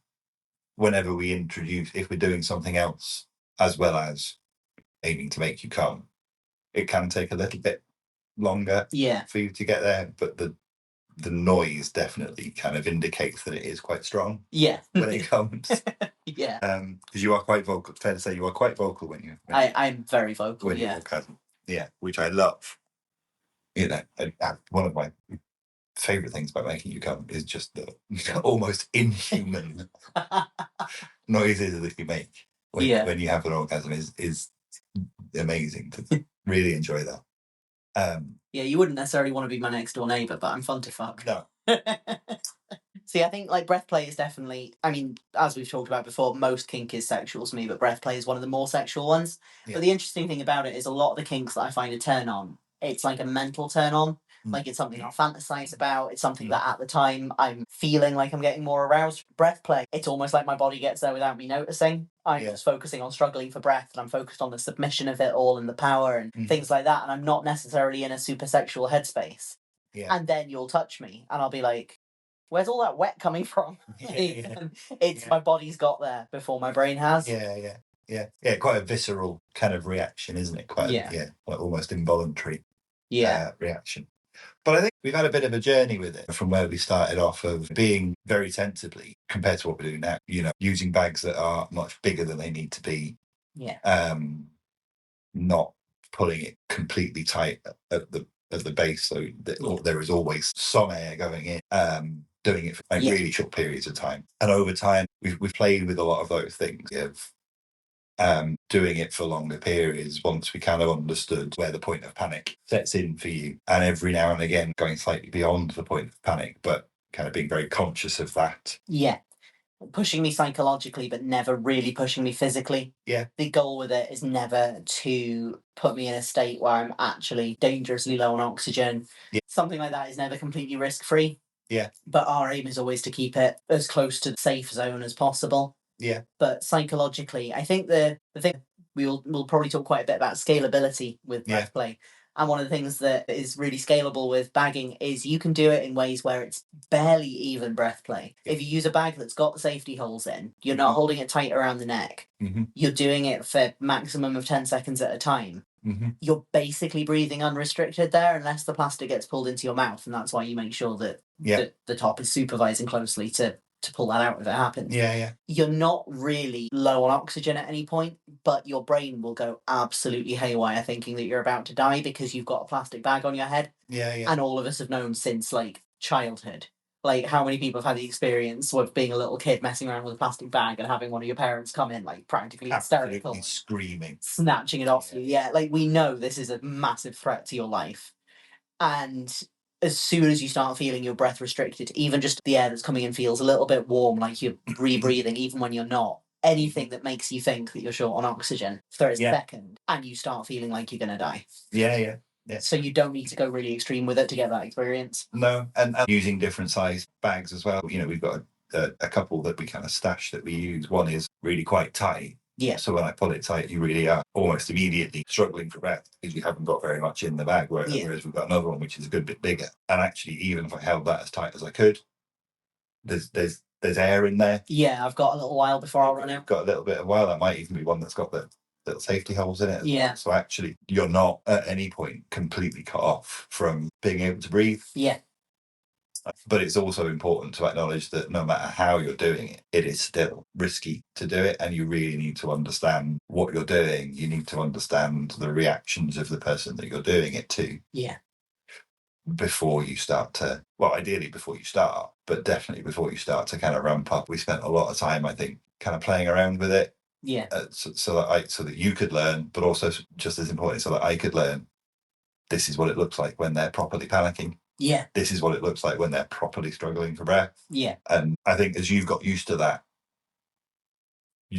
whenever we introduce, if we're doing something else as well as aiming to make you come, it can take a little bit longer for you to get there, but the noise definitely kind of indicates that it is quite strong when it comes. Because you are quite vocal. Fair to say you are quite vocal when you I'm very vocal when you orgasm, which I love. One of my favorite things about making you come is just the almost inhuman noises that you make when you have an orgasm is amazing. To really enjoy that. You wouldn't necessarily want to be my next door neighbour, but I'm fun to fuck. No. See, I think like Breathplay is definitely, I mean, as we've talked about before, most kink is sexual to me, but Breathplay is one of the more sexual ones. But the interesting thing about it is a lot of the kinks that I find a turn on, it's like a mental turn on. Like it's something I'll fantasize about. It's something that at the time I'm feeling like I'm getting more aroused. Breathplay, it's almost like my body gets there without me noticing. I'm just focusing on struggling for breath, and I'm focused on the submission of it all and the power and things like that. And I'm not necessarily in a super sexual headspace. And then you'll touch me, and I'll be like, where's all that wet coming from? It's my body's got there before my brain has. Yeah, quite a visceral kind of reaction, isn't it? Quite like almost involuntary reaction. But I think we've had a bit of a journey with it from where we started off of being very sensibly compared to what we're doing now, using bags that are much bigger than they need to be. Not pulling it completely tight at the base, so that there is always some air going in. Doing it for really short periods of time, and over time we've played with a lot of those things of doing it for longer periods once we kind of understood where the point of panic sets in for you, and every now and again going slightly beyond the point of panic, but kind of being very conscious of that. Pushing me psychologically, but never really pushing me physically. The goal with it is never to put me in a state where I'm actually dangerously low on oxygen. Something like that is never completely risk-free. But our aim is always to keep it as close to the safe zone as possible. But psychologically, I think the thing we'll probably talk quite a bit about scalability with Breathplay. And one of the things that is really scalable with bagging is you can do it in ways where it's barely even Breathplay. If you use a bag that's got the safety holes in, you're not holding it tight around the neck. You're doing it for maximum of 10 seconds at a time. You're basically breathing unrestricted there unless the plastic gets pulled into your mouth, and that's why you make sure that the top is supervising closely to pull that out if it happens. You're not really low on oxygen at any point, but your brain will go absolutely haywire thinking that you're about to die because you've got a plastic bag on your head. And all of us have known since like childhood. Like, how many people have had the experience of being a little kid messing around with a plastic bag and having one of your parents come in, like, practically hysterical, screaming, snatching it off you? Like, we know this is a massive threat to your life. And as soon as you start feeling your breath restricted, even just the air that's coming in feels a little bit warm, like you're rebreathing, even when you're not. Anything that makes you think that you're short on oxygen for a second, and you start feeling like you're going to die. So you don't need to go really extreme with it to get that experience. No, and using different size bags as well. We've got a couple that we kind of stash that we use. One is really quite tight. So when I pull it tight, you really are almost immediately struggling for breath because you haven't got very much in the bag. Whereas we've got another one which is a good bit bigger. And actually, even if I held that as tight as I could, there's air in there. I've got a little while before I'll run out. Got a little bit of while. That might even be one that's got the little safety holes in it. Well. So actually, you're not at any point completely cut off from being able to breathe. But it's also important to acknowledge that no matter how you're doing it, it is still risky to do it. And you really need to understand what you're doing. You need to understand the reactions of the person that you're doing it to. before you start to, well, ideally before you start, but definitely before you start to kind of ramp up. We spent a lot of time, I think, kind of playing around with it. Yeah. So that you could learn, but also just as important, so that I could learn. This is what it looks like when they're properly panicking. Yeah. This is what it looks like when they're properly struggling for breath. Yeah. And I think as you've got used to that,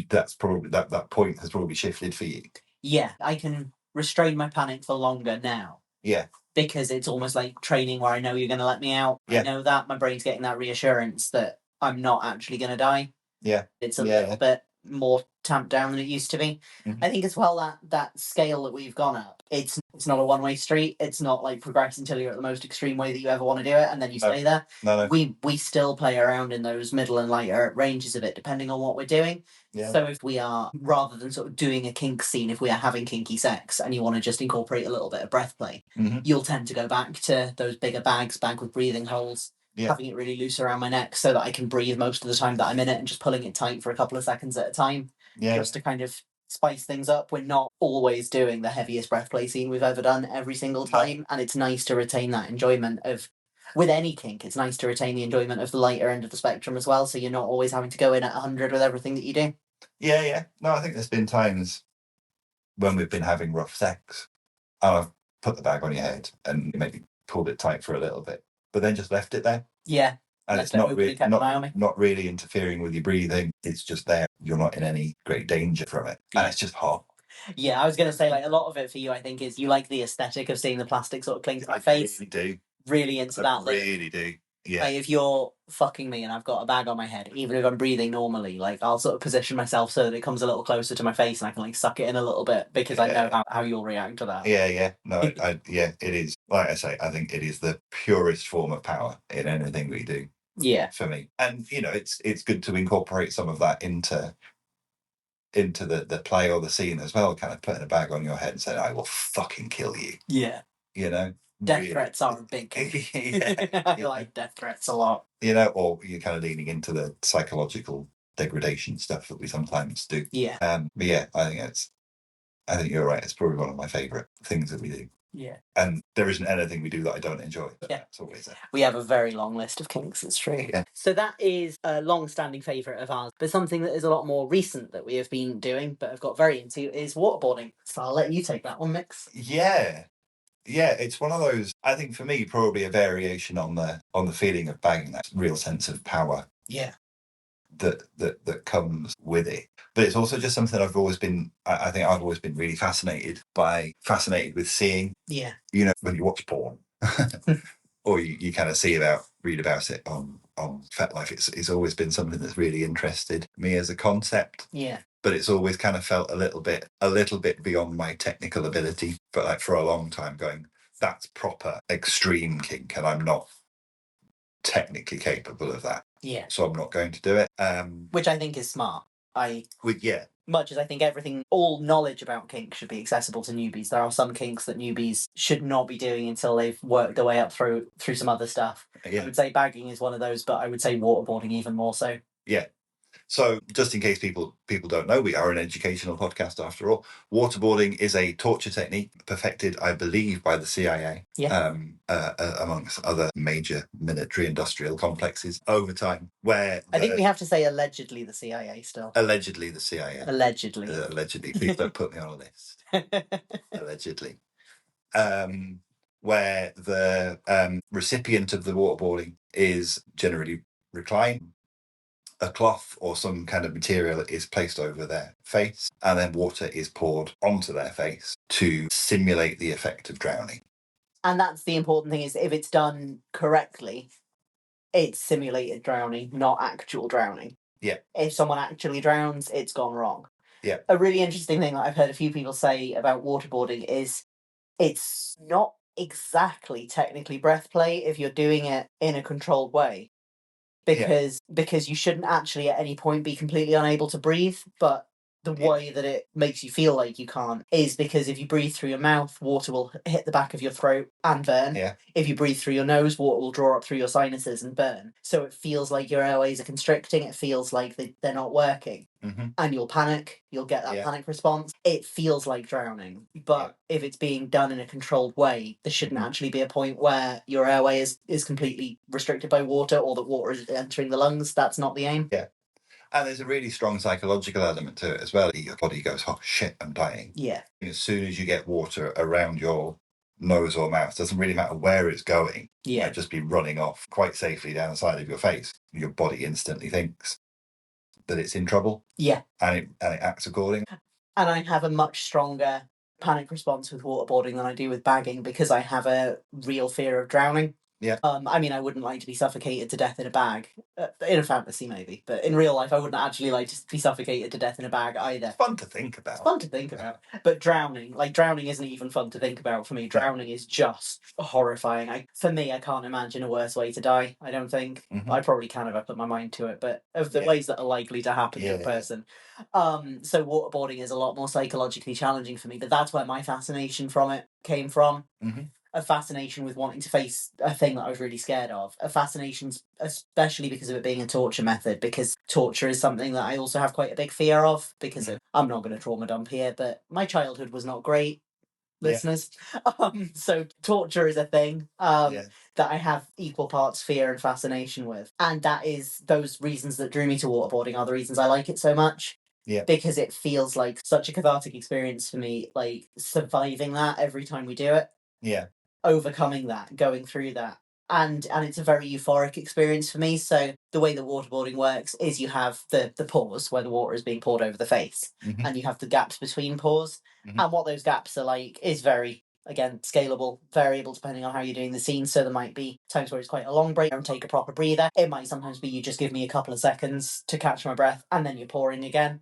that's probably that point has probably shifted for you. Yeah, I can restrain my panic for longer now. Yeah. Because it's almost like training where I know you're going to let me out. Yeah. I know that my brain's getting that reassurance that I'm not actually going to die. Yeah. It's a little bit more tamped down than it used to be. Mm-hmm. I think as well that scale that we've gone up, it's not a one-way street. It's not like progress until you're at the most extreme way that you ever want to do it and then you stay there. No. We still play around in those middle and lighter ranges of it depending on what we're doing. Yeah. So if we are, rather than sort of doing a kink scene, if we are having kinky sex and you want to just incorporate a little bit of breath play, you'll tend to go back to those bigger bags, bag with breathing holes. Yeah. Having it really loose around my neck so that I can breathe most of the time that I'm in it and just pulling it tight for a couple of seconds at a time. Yeah. Just to kind of spice things up. We're not always doing the heaviest breath play scene we've ever done every single time. No. And it's nice to retain that enjoyment of, with any kink, it's nice to retain the enjoyment of the lighter end of the spectrum as well. So you're not always having to go in at 100 with everything that you do. Yeah. No, I think there's been times when we've been having rough sex and I've put the bag on your head and maybe pulled it tight for a little bit, but then just left it there. Yeah. And it's not really interfering with your breathing. It's just there. You're not in any great danger from it. Yeah. And it's just hot. Yeah, I was going to say, like, a lot of it for you, I think, is you like the aesthetic of seeing the plastic sort of cling to my face. I really do. Really into that. I really do. Yeah. Like, if you're fucking me and I've got a bag on my head, even if I'm breathing normally, like, I'll sort of position myself so that it comes a little closer to my face and I can, like, suck it in a little bit because I know how you'll react to that. Yeah. No, it is. Like I say, I think it is the purest form of power in anything we do. Yeah. For me. And, it's good to incorporate some of that into the play or the scene as well, kind of putting a bag on your head and saying, I will fucking kill you. Yeah. Death threats are a big I like death threats a lot. Or you're kind of leaning into the psychological degradation stuff that we sometimes do. Yeah. But yeah, I think you're right. It's probably one of my favourite things that we do. Yeah. And there isn't anything we do that I don't enjoy. Yeah. That's always it. We have a very long list of kinks, it's true. Yeah. So that is a long-standing favourite of ours. But something that is a lot more recent that we have been doing, but have got very into, is waterboarding. So I'll let you take that one, Mix. Yeah. Yeah, it's one of those, I think for me, probably a variation on the feeling of bagging, that real sense of power. Yeah. That comes with it. But it's also just something I've always been, I think I've always been really fascinated with seeing. Yeah. When you watch porn or you kind of read about it on FetLife, it's always been something that's really interested me as a concept. Yeah. But it's always kind of felt a little bit beyond my technical ability. But like for a long time going, that's proper extreme kink and I'm not technically capable of that. Yeah. So I'm not going to do it. Which I think is smart. Yeah. Much as I think all knowledge about kink should be accessible to newbies, there are some kinks that newbies should not be doing until they've worked their way up through some other stuff. Yeah. I would say bagging is one of those, but I would say waterboarding even more so. Yeah. So just in case people don't know, we are an educational podcast after all. Waterboarding is a torture technique perfected, I believe, by the CIA, amongst other major military industrial complexes over time. Where I think we have to say allegedly the CIA still. Allegedly the CIA. Allegedly. Allegedly. Please don't put me on a list. Allegedly. Where the recipient of the waterboarding is generally reclined. A cloth or some kind of material is placed over their face and then water is poured onto their face to simulate the effect of drowning. And that's the important thing, is if it's done correctly, it's simulated drowning, not actual drowning. Yeah. If someone actually drowns, it's gone wrong. Yeah. A really interesting thing that I've heard a few people say about waterboarding is it's not exactly technically breath play if you're doing it in a controlled way. Because you shouldn't actually at any point be completely unable to breathe, but the way that it makes you feel like you can't is because if you breathe through your mouth, water will hit the back of your throat and burn. Yeah. If you breathe through your nose, water will draw up through your sinuses and burn. So it feels like your airways are constricting. It feels like they're not working. Mm-hmm. And you'll panic. You'll get that Yeah. panic response. It feels like drowning. But if it's being done in a controlled way, there shouldn't actually be a point where your airway is completely restricted by water or that water is entering the lungs. That's not the aim. Yeah. And there's a really strong psychological element to it as well. Your body goes, oh shit, I'm dying. Yeah. As soon as you get water around your nose or mouth, doesn't really matter where it's going. Yeah. It might just be running off quite safely down the side of your face. Your body instantly thinks that it's in trouble. Yeah. And it acts accordingly. And I have a much stronger panic response with waterboarding than I do with bagging because I have a real fear of drowning. Yeah. I mean, I wouldn't like to be suffocated to death in a bag. In a fantasy, maybe. But in real life, I wouldn't actually like to be suffocated to death in a bag either. It's fun to think about. It's fun to think about. But drowning isn't even fun to think about for me. Drowning is just horrifying. For me, I can't imagine a worse way to die, I don't think. Mm-hmm. I probably can if I put my mind to it, but of the ways that are likely to happen to a person. So waterboarding is a lot more psychologically challenging for me, but that's where my fascination from it came from. Mm-hmm. A fascination with wanting to face a thing that I was really scared of. A fascination, especially because of it being a torture method, because torture is something that I also have quite a big fear of, because I'm not going to trauma dump here, but my childhood was not great, listeners. So torture is a thing that I have equal parts fear and fascination with. And that is those reasons that drew me to waterboarding are the reasons I like it so much. Yeah. Because it feels like such a cathartic experience for me, like surviving that every time we do it. Yeah. Overcoming that, going through that. And it's a very euphoric experience for me. So the way that waterboarding works is you have the pause where the water is being poured over the face, and you have the gaps between pores. And what those gaps are like is very, again, scalable, variable depending on how you're doing the scene. So there might be times where it's quite a long break and take a proper breather. It might sometimes be you just give me a couple of seconds to catch my breath and then you're pouring again.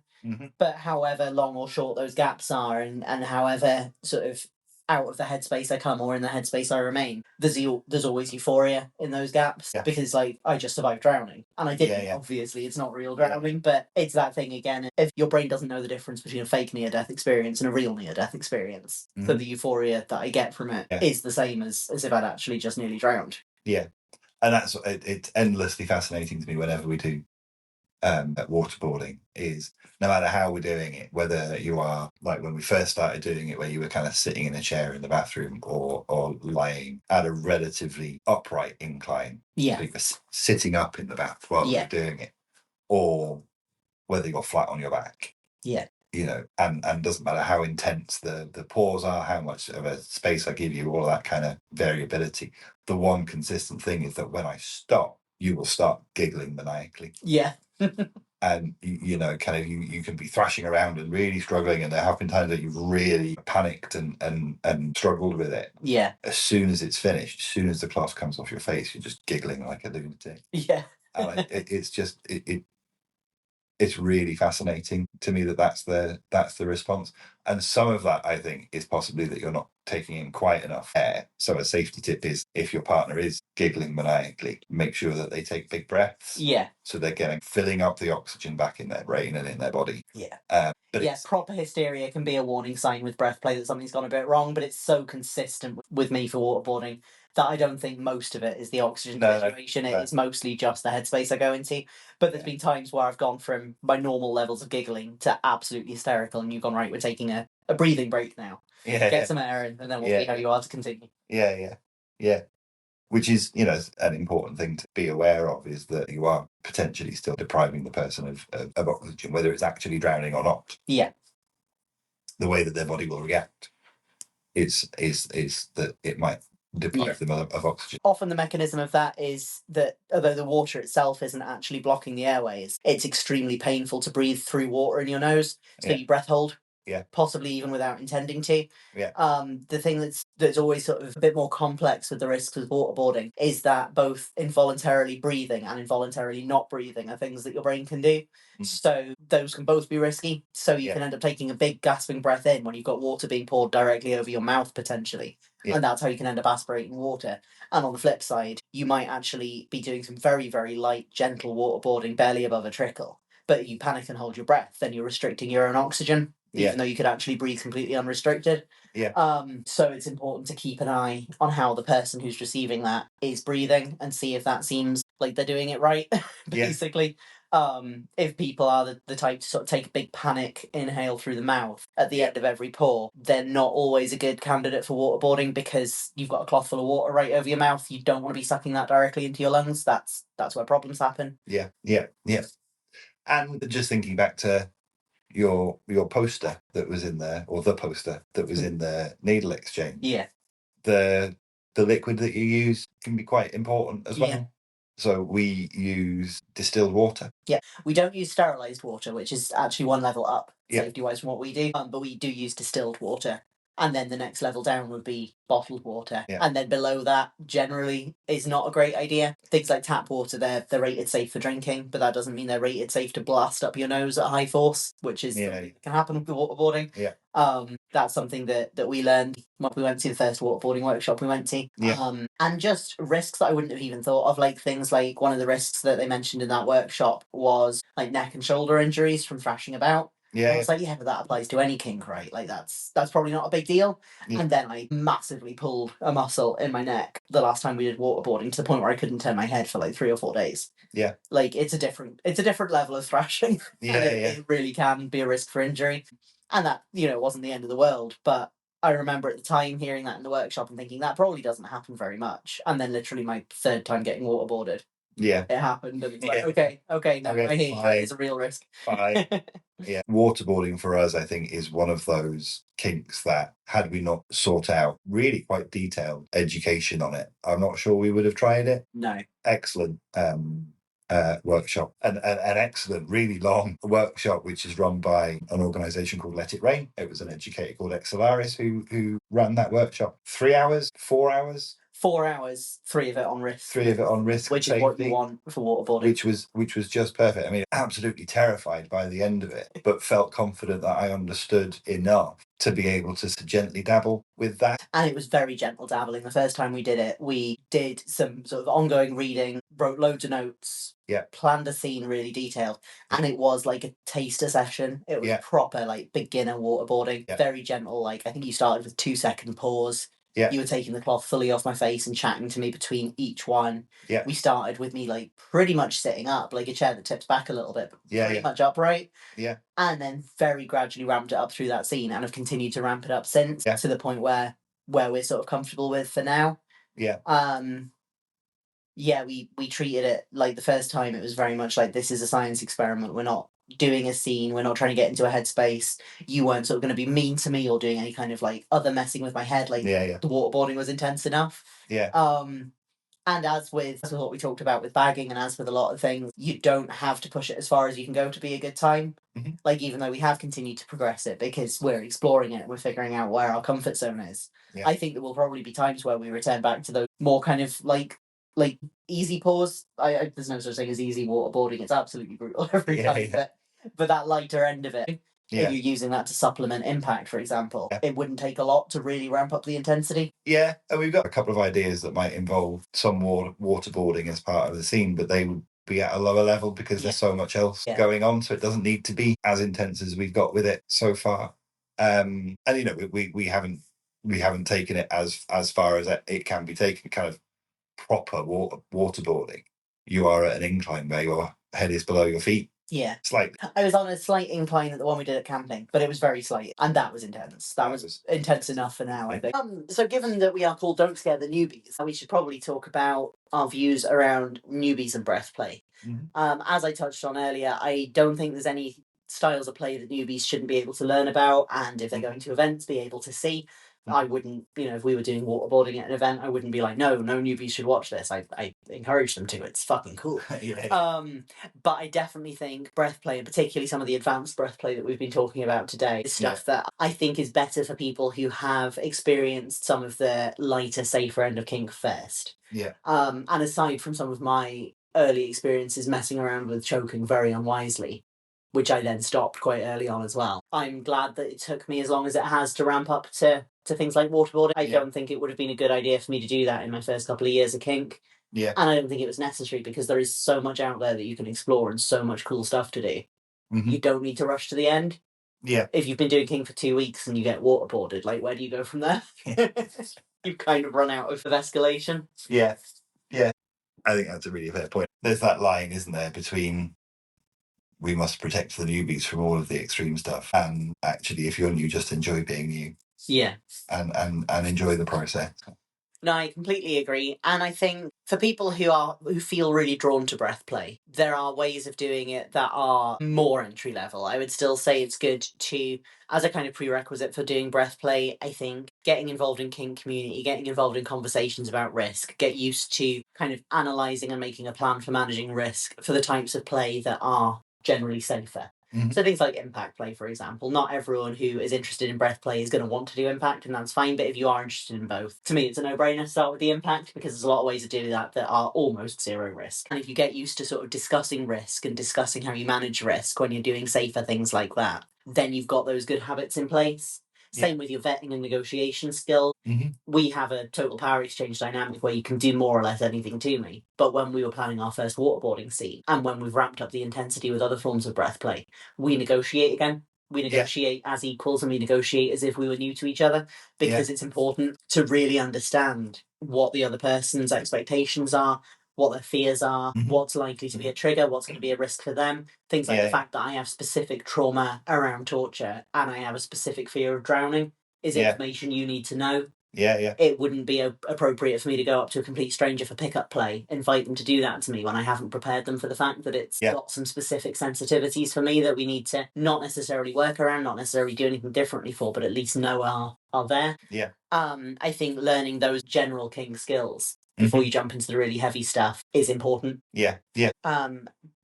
But however long or short those gaps are, and however sort of out of the headspace I come or in the headspace I remain, there's always euphoria in those gaps because like I just survived drowning and I didn't. Obviously it's not real drowning, but it's that thing again. If your brain doesn't know the difference between a fake near-death experience and a real near-death experience, so the euphoria that I get from it is the same as if I'd actually just nearly drowned. Yeah. And that's it's endlessly fascinating to me whenever we do waterboarding, is no matter how we're doing it, whether you are like when we first started doing it where you were kind of sitting in a chair in the bathroom or lying at a relatively upright incline, so you were sitting up in the bath while you're doing it, or whether you're flat on your back, you know, and doesn't matter how intense the pause are, how much of a space I give you, all that kind of variability, the one consistent thing is that when I stop, you will start giggling maniacally. And you know, kind of you can be thrashing around and really struggling, and there have been times that you've really panicked and struggled with it. As soon as it's finished, as soon as the cloth comes off your face, you're just giggling like a lunatic. And it's just it's really fascinating to me that that's the response. And some of that, I think, is possibly that you're not taking in quite enough air. So a safety tip is if your partner is giggling maniacally, make sure that they take big breaths. So they're filling up the oxygen back in their brain and in their body. But proper hysteria can be a warning sign with Breathplay that something's gone a bit wrong, but it's so consistent with me for waterboarding that I don't think most of it is the oxygen situation. It's mostly just the headspace I go into. But there's been times where I've gone from my normal levels of giggling to absolutely hysterical, and you've gone, right, we're taking a breathing break now. Get some air in, and then we'll see how you are to continue. Which is, you know, an important thing to be aware of, is that you are potentially still depriving the person of oxygen, whether it's actually drowning or not. The way that their body will react is that it might deprive them of oxygen. Often the mechanism of that is that although the water itself isn't actually blocking the airways, it's extremely painful to breathe through water in your nose, so you breath hold. Possibly even without intending to. The thing that's always sort of a bit more complex with the risks with waterboarding is that both involuntarily breathing and involuntarily not breathing are things that your brain can do. So those can both be risky. So you can end up taking a big gasping breath in when you've got water being poured directly over your mouth potentially. And that's how you can end up aspirating water. And on the flip side, you might actually be doing some very, very light, gentle waterboarding, barely above a trickle. but you panic and hold your breath, then you're restricting your own oxygen, even though you could actually breathe completely unrestricted. So it's important to keep an eye on how the person who's receiving that is breathing and see if that seems like they're doing it right, basically. If people are the type to sort of take a big panic inhale through the mouth at the end of every pour, they're not always a good candidate for waterboarding, because you've got a cloth full of water right over your mouth. You don't want to be sucking that directly into your lungs. That's where problems happen. Yeah. And just thinking back to your poster that was in there, or the poster that was in the needle exchange. Yeah. The liquid that you use can be quite important as well. Yeah. So we use distilled water. Yeah, we don't use sterilised water, which is actually one level up safety-wise from what we do. But we do use distilled water. And then the next level down would be bottled water. Yeah. And then below that, generally, is not a great idea. Things like tap water, they're rated safe for drinking, but that doesn't mean they're rated safe to blast up your nose at high force, which is something that can happen with waterboarding. Yeah. That's something that we learned when we went to the first waterboarding workshop we went to. Yeah. And just risks that I wouldn't have even thought of, like things like one of the risks that they mentioned in that workshop was like neck and shoulder injuries from thrashing about. Yeah. I was like, yeah, but that applies to any kink, right? Like that's probably not a big deal. Yeah. And then I massively pulled a muscle in my neck the last time we did waterboarding, to the point where I couldn't turn my head for like 3 or 4 days. Yeah. Like it's a different level of thrashing. Yeah. And it really can be a risk for injury. And that, wasn't the end of the world. But I remember at the time hearing that in the workshop and thinking that probably doesn't happen very much. And then literally my 3rd time getting waterboarded. Yeah. It happened, and it's like, okay, no, I hear you. It's a real risk. Yeah. Waterboarding for us, I think, is one of those kinks that, had we not sought out really quite detailed education on it, I'm not sure we would have tried it. No. Excellent workshop, and an excellent, really long workshop, which is run by an organisation called Let It Rain. It was an educator called Exolaris who ran that workshop. 3 hours, 4 hours. 4 hours, 3 of it on risk. 3 of it on risk, which is what you want for waterboarding. Which was just perfect. I mean, absolutely terrified by the end of it, but felt confident that I understood enough to be able to gently dabble with that. And it was very gentle dabbling. The first time we did it, we did some sort of ongoing reading, wrote loads of notes, planned a scene really detailed, and it was like a taster session. It was proper like beginner waterboarding, very gentle. Like I think you started with 2-second pause. Yeah. You were taking the cloth fully off my face and chatting to me between each one. Yeah. We started with me like pretty much sitting up, like a chair that tips back a little bit, but pretty much upright. Yeah. And then very gradually ramped it up through that scene, and have continued to ramp it up since, to the point where we're sort of comfortable with for now. Yeah. We treated it like the first time, it was very much like, this is a science experiment. We're not doing a scene, we're not trying to get into a headspace. You weren't sort of going to be mean to me or doing any kind of like other messing with my head. Like the waterboarding was intense enough. And as with what we talked about with bagging, and as with a lot of things, you don't have to push it as far as you can go to be a good time. Mm-hmm. Like, even though we have continued to progress it because we're exploring it, we're figuring out where our comfort zone is. I think there will probably be times where we return back to those more kind of like easy pause. There's no such thing as easy waterboarding. It's absolutely brutal every time. But that lighter end of it, if you're using that to supplement impact, for example, it wouldn't take a lot to really ramp up the intensity. Yeah, and we've got a couple of ideas that might involve some more waterboarding as part of the scene, but they would be at a lower level because there's so much else going on, so it doesn't need to be as intense as we've got with it so far. And we haven't taken it as far as it can be taken, kind of proper waterboarding. You are at an incline where your head is below your feet. Yeah. Slightly. I was on a slight incline at the one we did at camping, but it was very slight, and that was intense. That was intense enough for now, I think. So given that we are called Don't Scare the Newbies, we should probably talk about our views around newbies and breathplay. Mm-hmm. As I touched on earlier, I don't think there's any styles of play that newbies shouldn't be able to learn about, and if they're going to events, be able to see. I wouldn't, if we were doing waterboarding at an event, I wouldn't be like, no newbies should watch this. I encourage them to. It's fucking cool. But I definitely think breathplay, and particularly some of the advanced breathplay that we've been talking about today, is stuff that I think is better for people who have experienced some of the lighter, safer end of kink first. Yeah. And aside from some of my early experiences messing around with choking very unwisely, which I then stopped quite early on as well, I'm glad that it took me as long as it has to ramp up to things like waterboarding. I don't think it would have been a good idea for me to do that in my first couple of years of kink. Yeah. And I don't think it was necessary, because there is so much out there that you can explore and so much cool stuff to do. You don't need to rush to the end. Yeah. If you've been doing kink for 2 weeks and you get waterboarded, like, where do you go from there? You've kind of run out of escalation. Yeah. I think that's a really fair point. There's that line, isn't there, between we must protect the newbies from all of the extreme stuff, and actually, if you're new, just enjoy being new. Yeah. And enjoy the process. No, I completely agree. And I think for people who feel really drawn to breath play, there are ways of doing it that are more entry level. I would still say it's good to, as a kind of prerequisite for doing breath play, I think getting involved in kink community, getting involved in conversations about risk, get used to kind of analysing and making a plan for managing risk for the types of play that are generally safer. So things like impact play, for example. Not everyone who is interested in breath play is going to want to do impact, and that's fine. But if you are interested in both, to me, it's a no-brainer to start with the impact, because there's a lot of ways of doing that that are almost zero risk. And if you get used to sort of discussing risk and discussing how you manage risk when you're doing safer things like that, then you've got those good habits in place. Same with your vetting and negotiation skill. We have a total power exchange dynamic where you can do more or less anything to me. But when we were planning our first waterboarding scene, and when we've ramped up the intensity with other forms of breath play, we negotiate again. We negotiate as equals, and we negotiate as if we were new to each other, because it's important to really understand what the other person's expectations are, what their fears are, what's likely to be a trigger, what's going to be a risk for them. Things like the fact that I have specific trauma around torture and I have a specific fear of drowning is information you need to know. It wouldn't be appropriate for me to go up to a complete stranger for pickup play, invite them to do that to me when I haven't prepared them for the fact that it's got some specific sensitivities for me that we need to not necessarily work around, not necessarily do anything differently for, but at least know are there. I think learning those general kink skills before you jump into the really heavy stuff is important.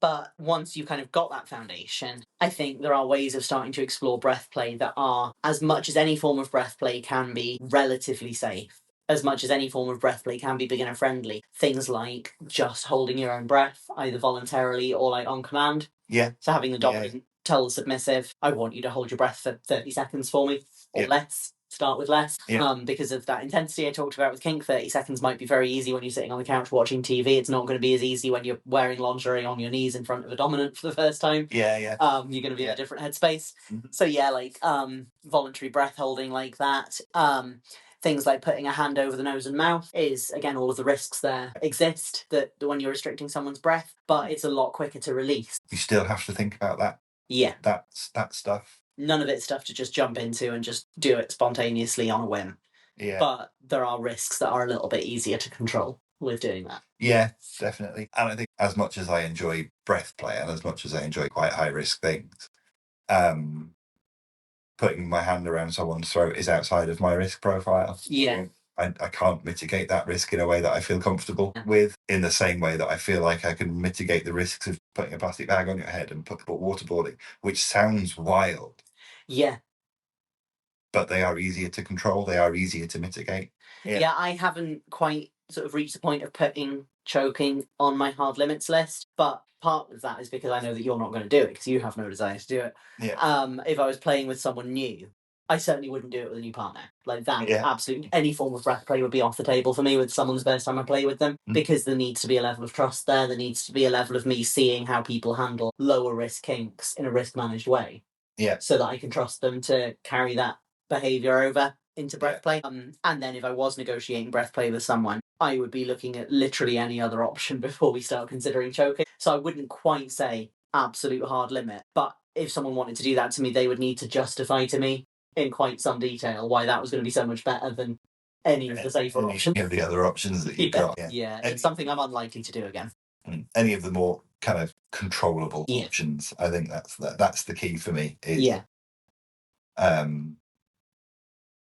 But once you've kind of got that foundation, I think there are ways of starting to explore breath play that are, as much as any form of breath play can be, relatively safe. As much as any form of breath play can be beginner friendly. Things like just holding your own breath, either voluntarily or like on command. So having the dominant tell the submissive, I want you to hold your breath for 30 seconds for me, or less. Start with less. Because of that intensity I talked about with kink, 30 seconds might be very easy when you're sitting on the couch watching TV. It's not going to be as easy when you're wearing lingerie on your knees in front of a dominant for the first time. You're going to be in a different headspace. So like voluntary breath holding like that. Things like putting a hand over the nose and mouth is, again, all of the risks there exist that when you're restricting someone's breath, but it's a lot quicker to release. You still have to think about that. That stuff. None of it's stuff to just jump into and just do it spontaneously on a whim. But there are risks that are a little bit easier to control with doing that. Yeah, definitely. And I think as much as I enjoy breath play and as much as I enjoy quite high risk things, putting my hand around someone's throat is outside of my risk profile. I can't mitigate that risk in a way that I feel comfortable with, in the same way that I feel like I can mitigate the risks of putting a plastic bag on your head and put waterboarding, which sounds wild. But they are easier to control. They are easier to mitigate. I haven't quite sort of reached the point of putting choking on my hard limits list, but part of that is because I know that you're not going to do it because you have no desire to do it. If I was playing with someone new, I certainly wouldn't do it with a new partner. Like that, absolutely. Any form of breath play would be off the table for me with someone's first time I play with them, because there needs to be a level of trust there. There needs to be a level of me seeing how people handle lower risk kinks in a risk managed way. So that I can trust them to carry that behaviour over into breath play. And then if I was negotiating breath play with someone, I would be looking at literally any other option before we start considering choking. So I wouldn't quite say absolute hard limit, but if someone wanted to do that to me, they would need to justify to me in quite some detail why that was going to be so much better than any of the safer options. Any of the other options that you've got. It's something I'm unlikely to do again. Any of the more kind of controllable options, I think that's the key for me.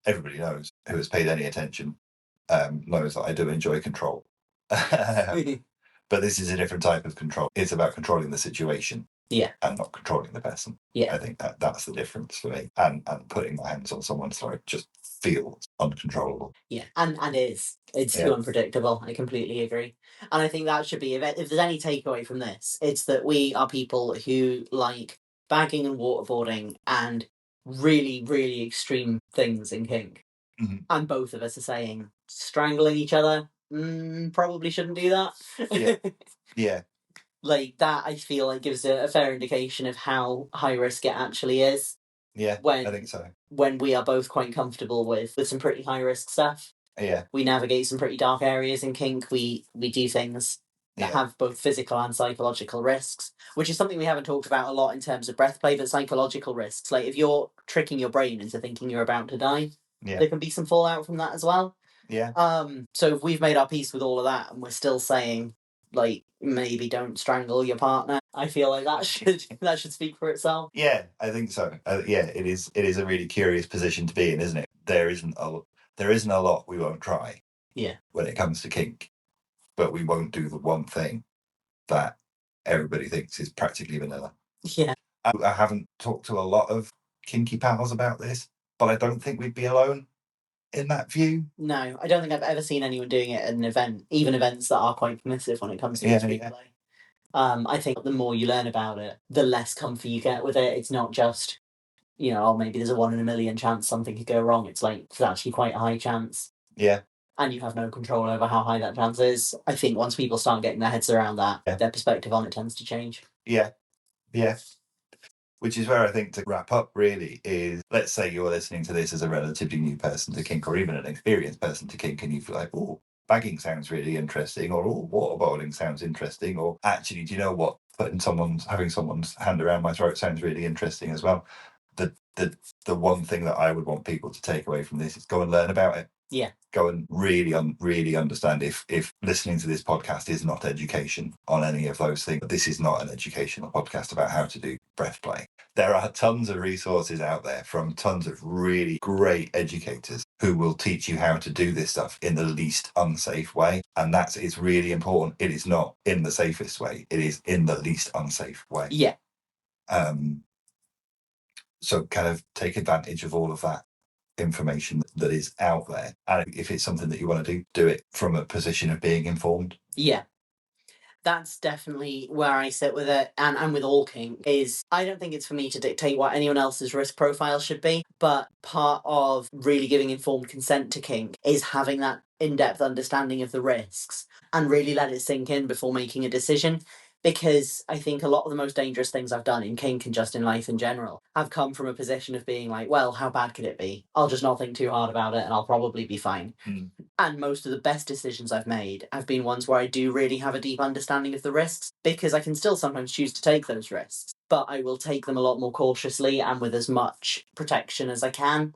Everybody knows, who has paid any attention, knows that I do enjoy control. But this is a different type of control. It's about controlling the situation. And not controlling the person. I think that's the difference for me. And putting my hands on someone's throat just feels uncontrollable. And it's too unpredictable. I completely agree. And I think that should be, if there's any takeaway from this, it's that we are people who like bagging and waterboarding and really, really extreme things in kink. And both of us are saying strangling each other, probably shouldn't do that. Like, that I feel like gives a fair indication of how high risk it actually is. Yeah, When I think so. When we are both quite comfortable with some pretty high risk stuff. Yeah. We navigate some pretty dark areas in kink. We do things that have both physical and psychological risks, which is something we haven't talked about a lot in terms of breathplay, but psychological risks. Like, if you're tricking your brain into thinking you're about to die, there can be some fallout from that as well. Yeah. So if we've made our peace with all of that and we're still saying, like, maybe don't strangle your partner, I feel like that should speak for itself. Yeah, I think so. Yeah, it is a really curious position to be in, isn't it? There isn't a lot we won't try. Yeah. When it comes to kink, but we won't do the one thing that everybody thinks is practically vanilla. Yeah. I haven't talked to a lot of kinky pals about this, but I don't think we'd be alone in that view. No, I don't think I've ever seen anyone doing it at an event, even events that are quite permissive when it comes to street play. I think the more you learn about it, the less comfy you get with it. It's not just, oh, maybe there's a 1 in a million chance something could go wrong. It's like, it's actually quite a high chance. Yeah. And you have no control over how high that chance is. I think once people start getting their heads around that, their perspective on it tends to change. Yeah. Yeah. Which is where I think to wrap up really is, let's say you're listening to this as a relatively new person to kink, or even an experienced person to kink, and you feel like, oh, bagging sounds really interesting, or oh, waterboarding sounds interesting, or actually, do you know what? Having someone's hand around my throat sounds really interesting as well. The one thing that I would want people to take away from this is go and learn about it. Yeah. Go and really understand. If listening to this podcast is not education on any of those things, this is not an educational podcast about how to do breath play. There are tons of resources out there from tons of really great educators who will teach you how to do this stuff in the least unsafe way. And it's really important. It is not in the safest way. It is in the least unsafe way. Yeah. So kind of take advantage of all of that information that is out there. And if it's something that you want to do it from a position of being informed. Yeah. That's definitely where I sit with it, and with all kink, is I don't think it's for me to dictate what anyone else's risk profile should be, but part of really giving informed consent to kink is having that in-depth understanding of the risks and really let it sink in before making a decision. Because I think a lot of the most dangerous things I've done in kink and just in life in general have come from a position of being like, well, how bad could it be? I'll just not think too hard about it and I'll probably be fine. And most of the best decisions I've made have been ones where I do really have a deep understanding of the risks, because I can still sometimes choose to take those risks, but I will take them a lot more cautiously and with as much protection as I can.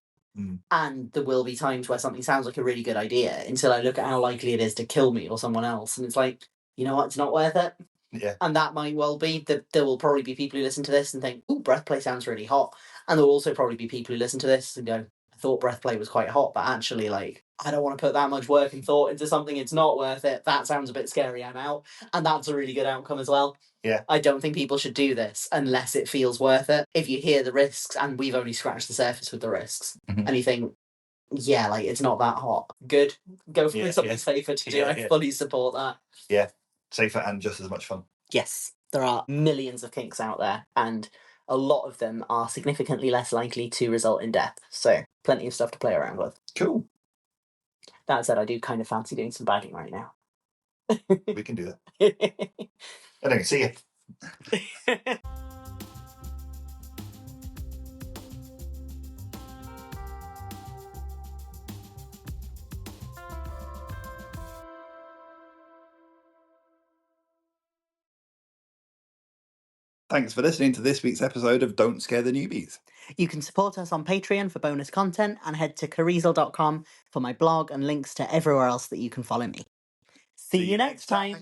And there will be times where something sounds like a really good idea until I look at how likely it is to kill me or someone else, and it's like, you know what, it's not worth it. Yeah. And that might well be that there will probably be people who listen to this and think, "Ooh, breathplay sounds really hot," and there will also probably be people who listen to this and go, "I thought breathplay was quite hot, but actually, like, I don't want to put that much work and thought into something. It's not worth it. That sounds a bit scary. I'm out." And that's a really good outcome as well. Yeah. I don't think people should do this unless it feels worth it. If you hear the risks, and we've only scratched the surface with the risks, and you think, yeah, like, it's not that hot, good, go for something safer to do. I fully support that. Yeah, safer and just as much fun. Yes, there are millions of kinks out there, and a lot of them are significantly less likely to result in death. So plenty of stuff to play around with. Cool. That said, I do kind of fancy doing some bagging right now. We can do that. Anyway, see you. Thanks for listening to this week's episode of Don't Scare the Newbies. You can support us on Patreon for bonus content, and head to kirizal.com for my blog and links to everywhere else that you can follow me. See you next time.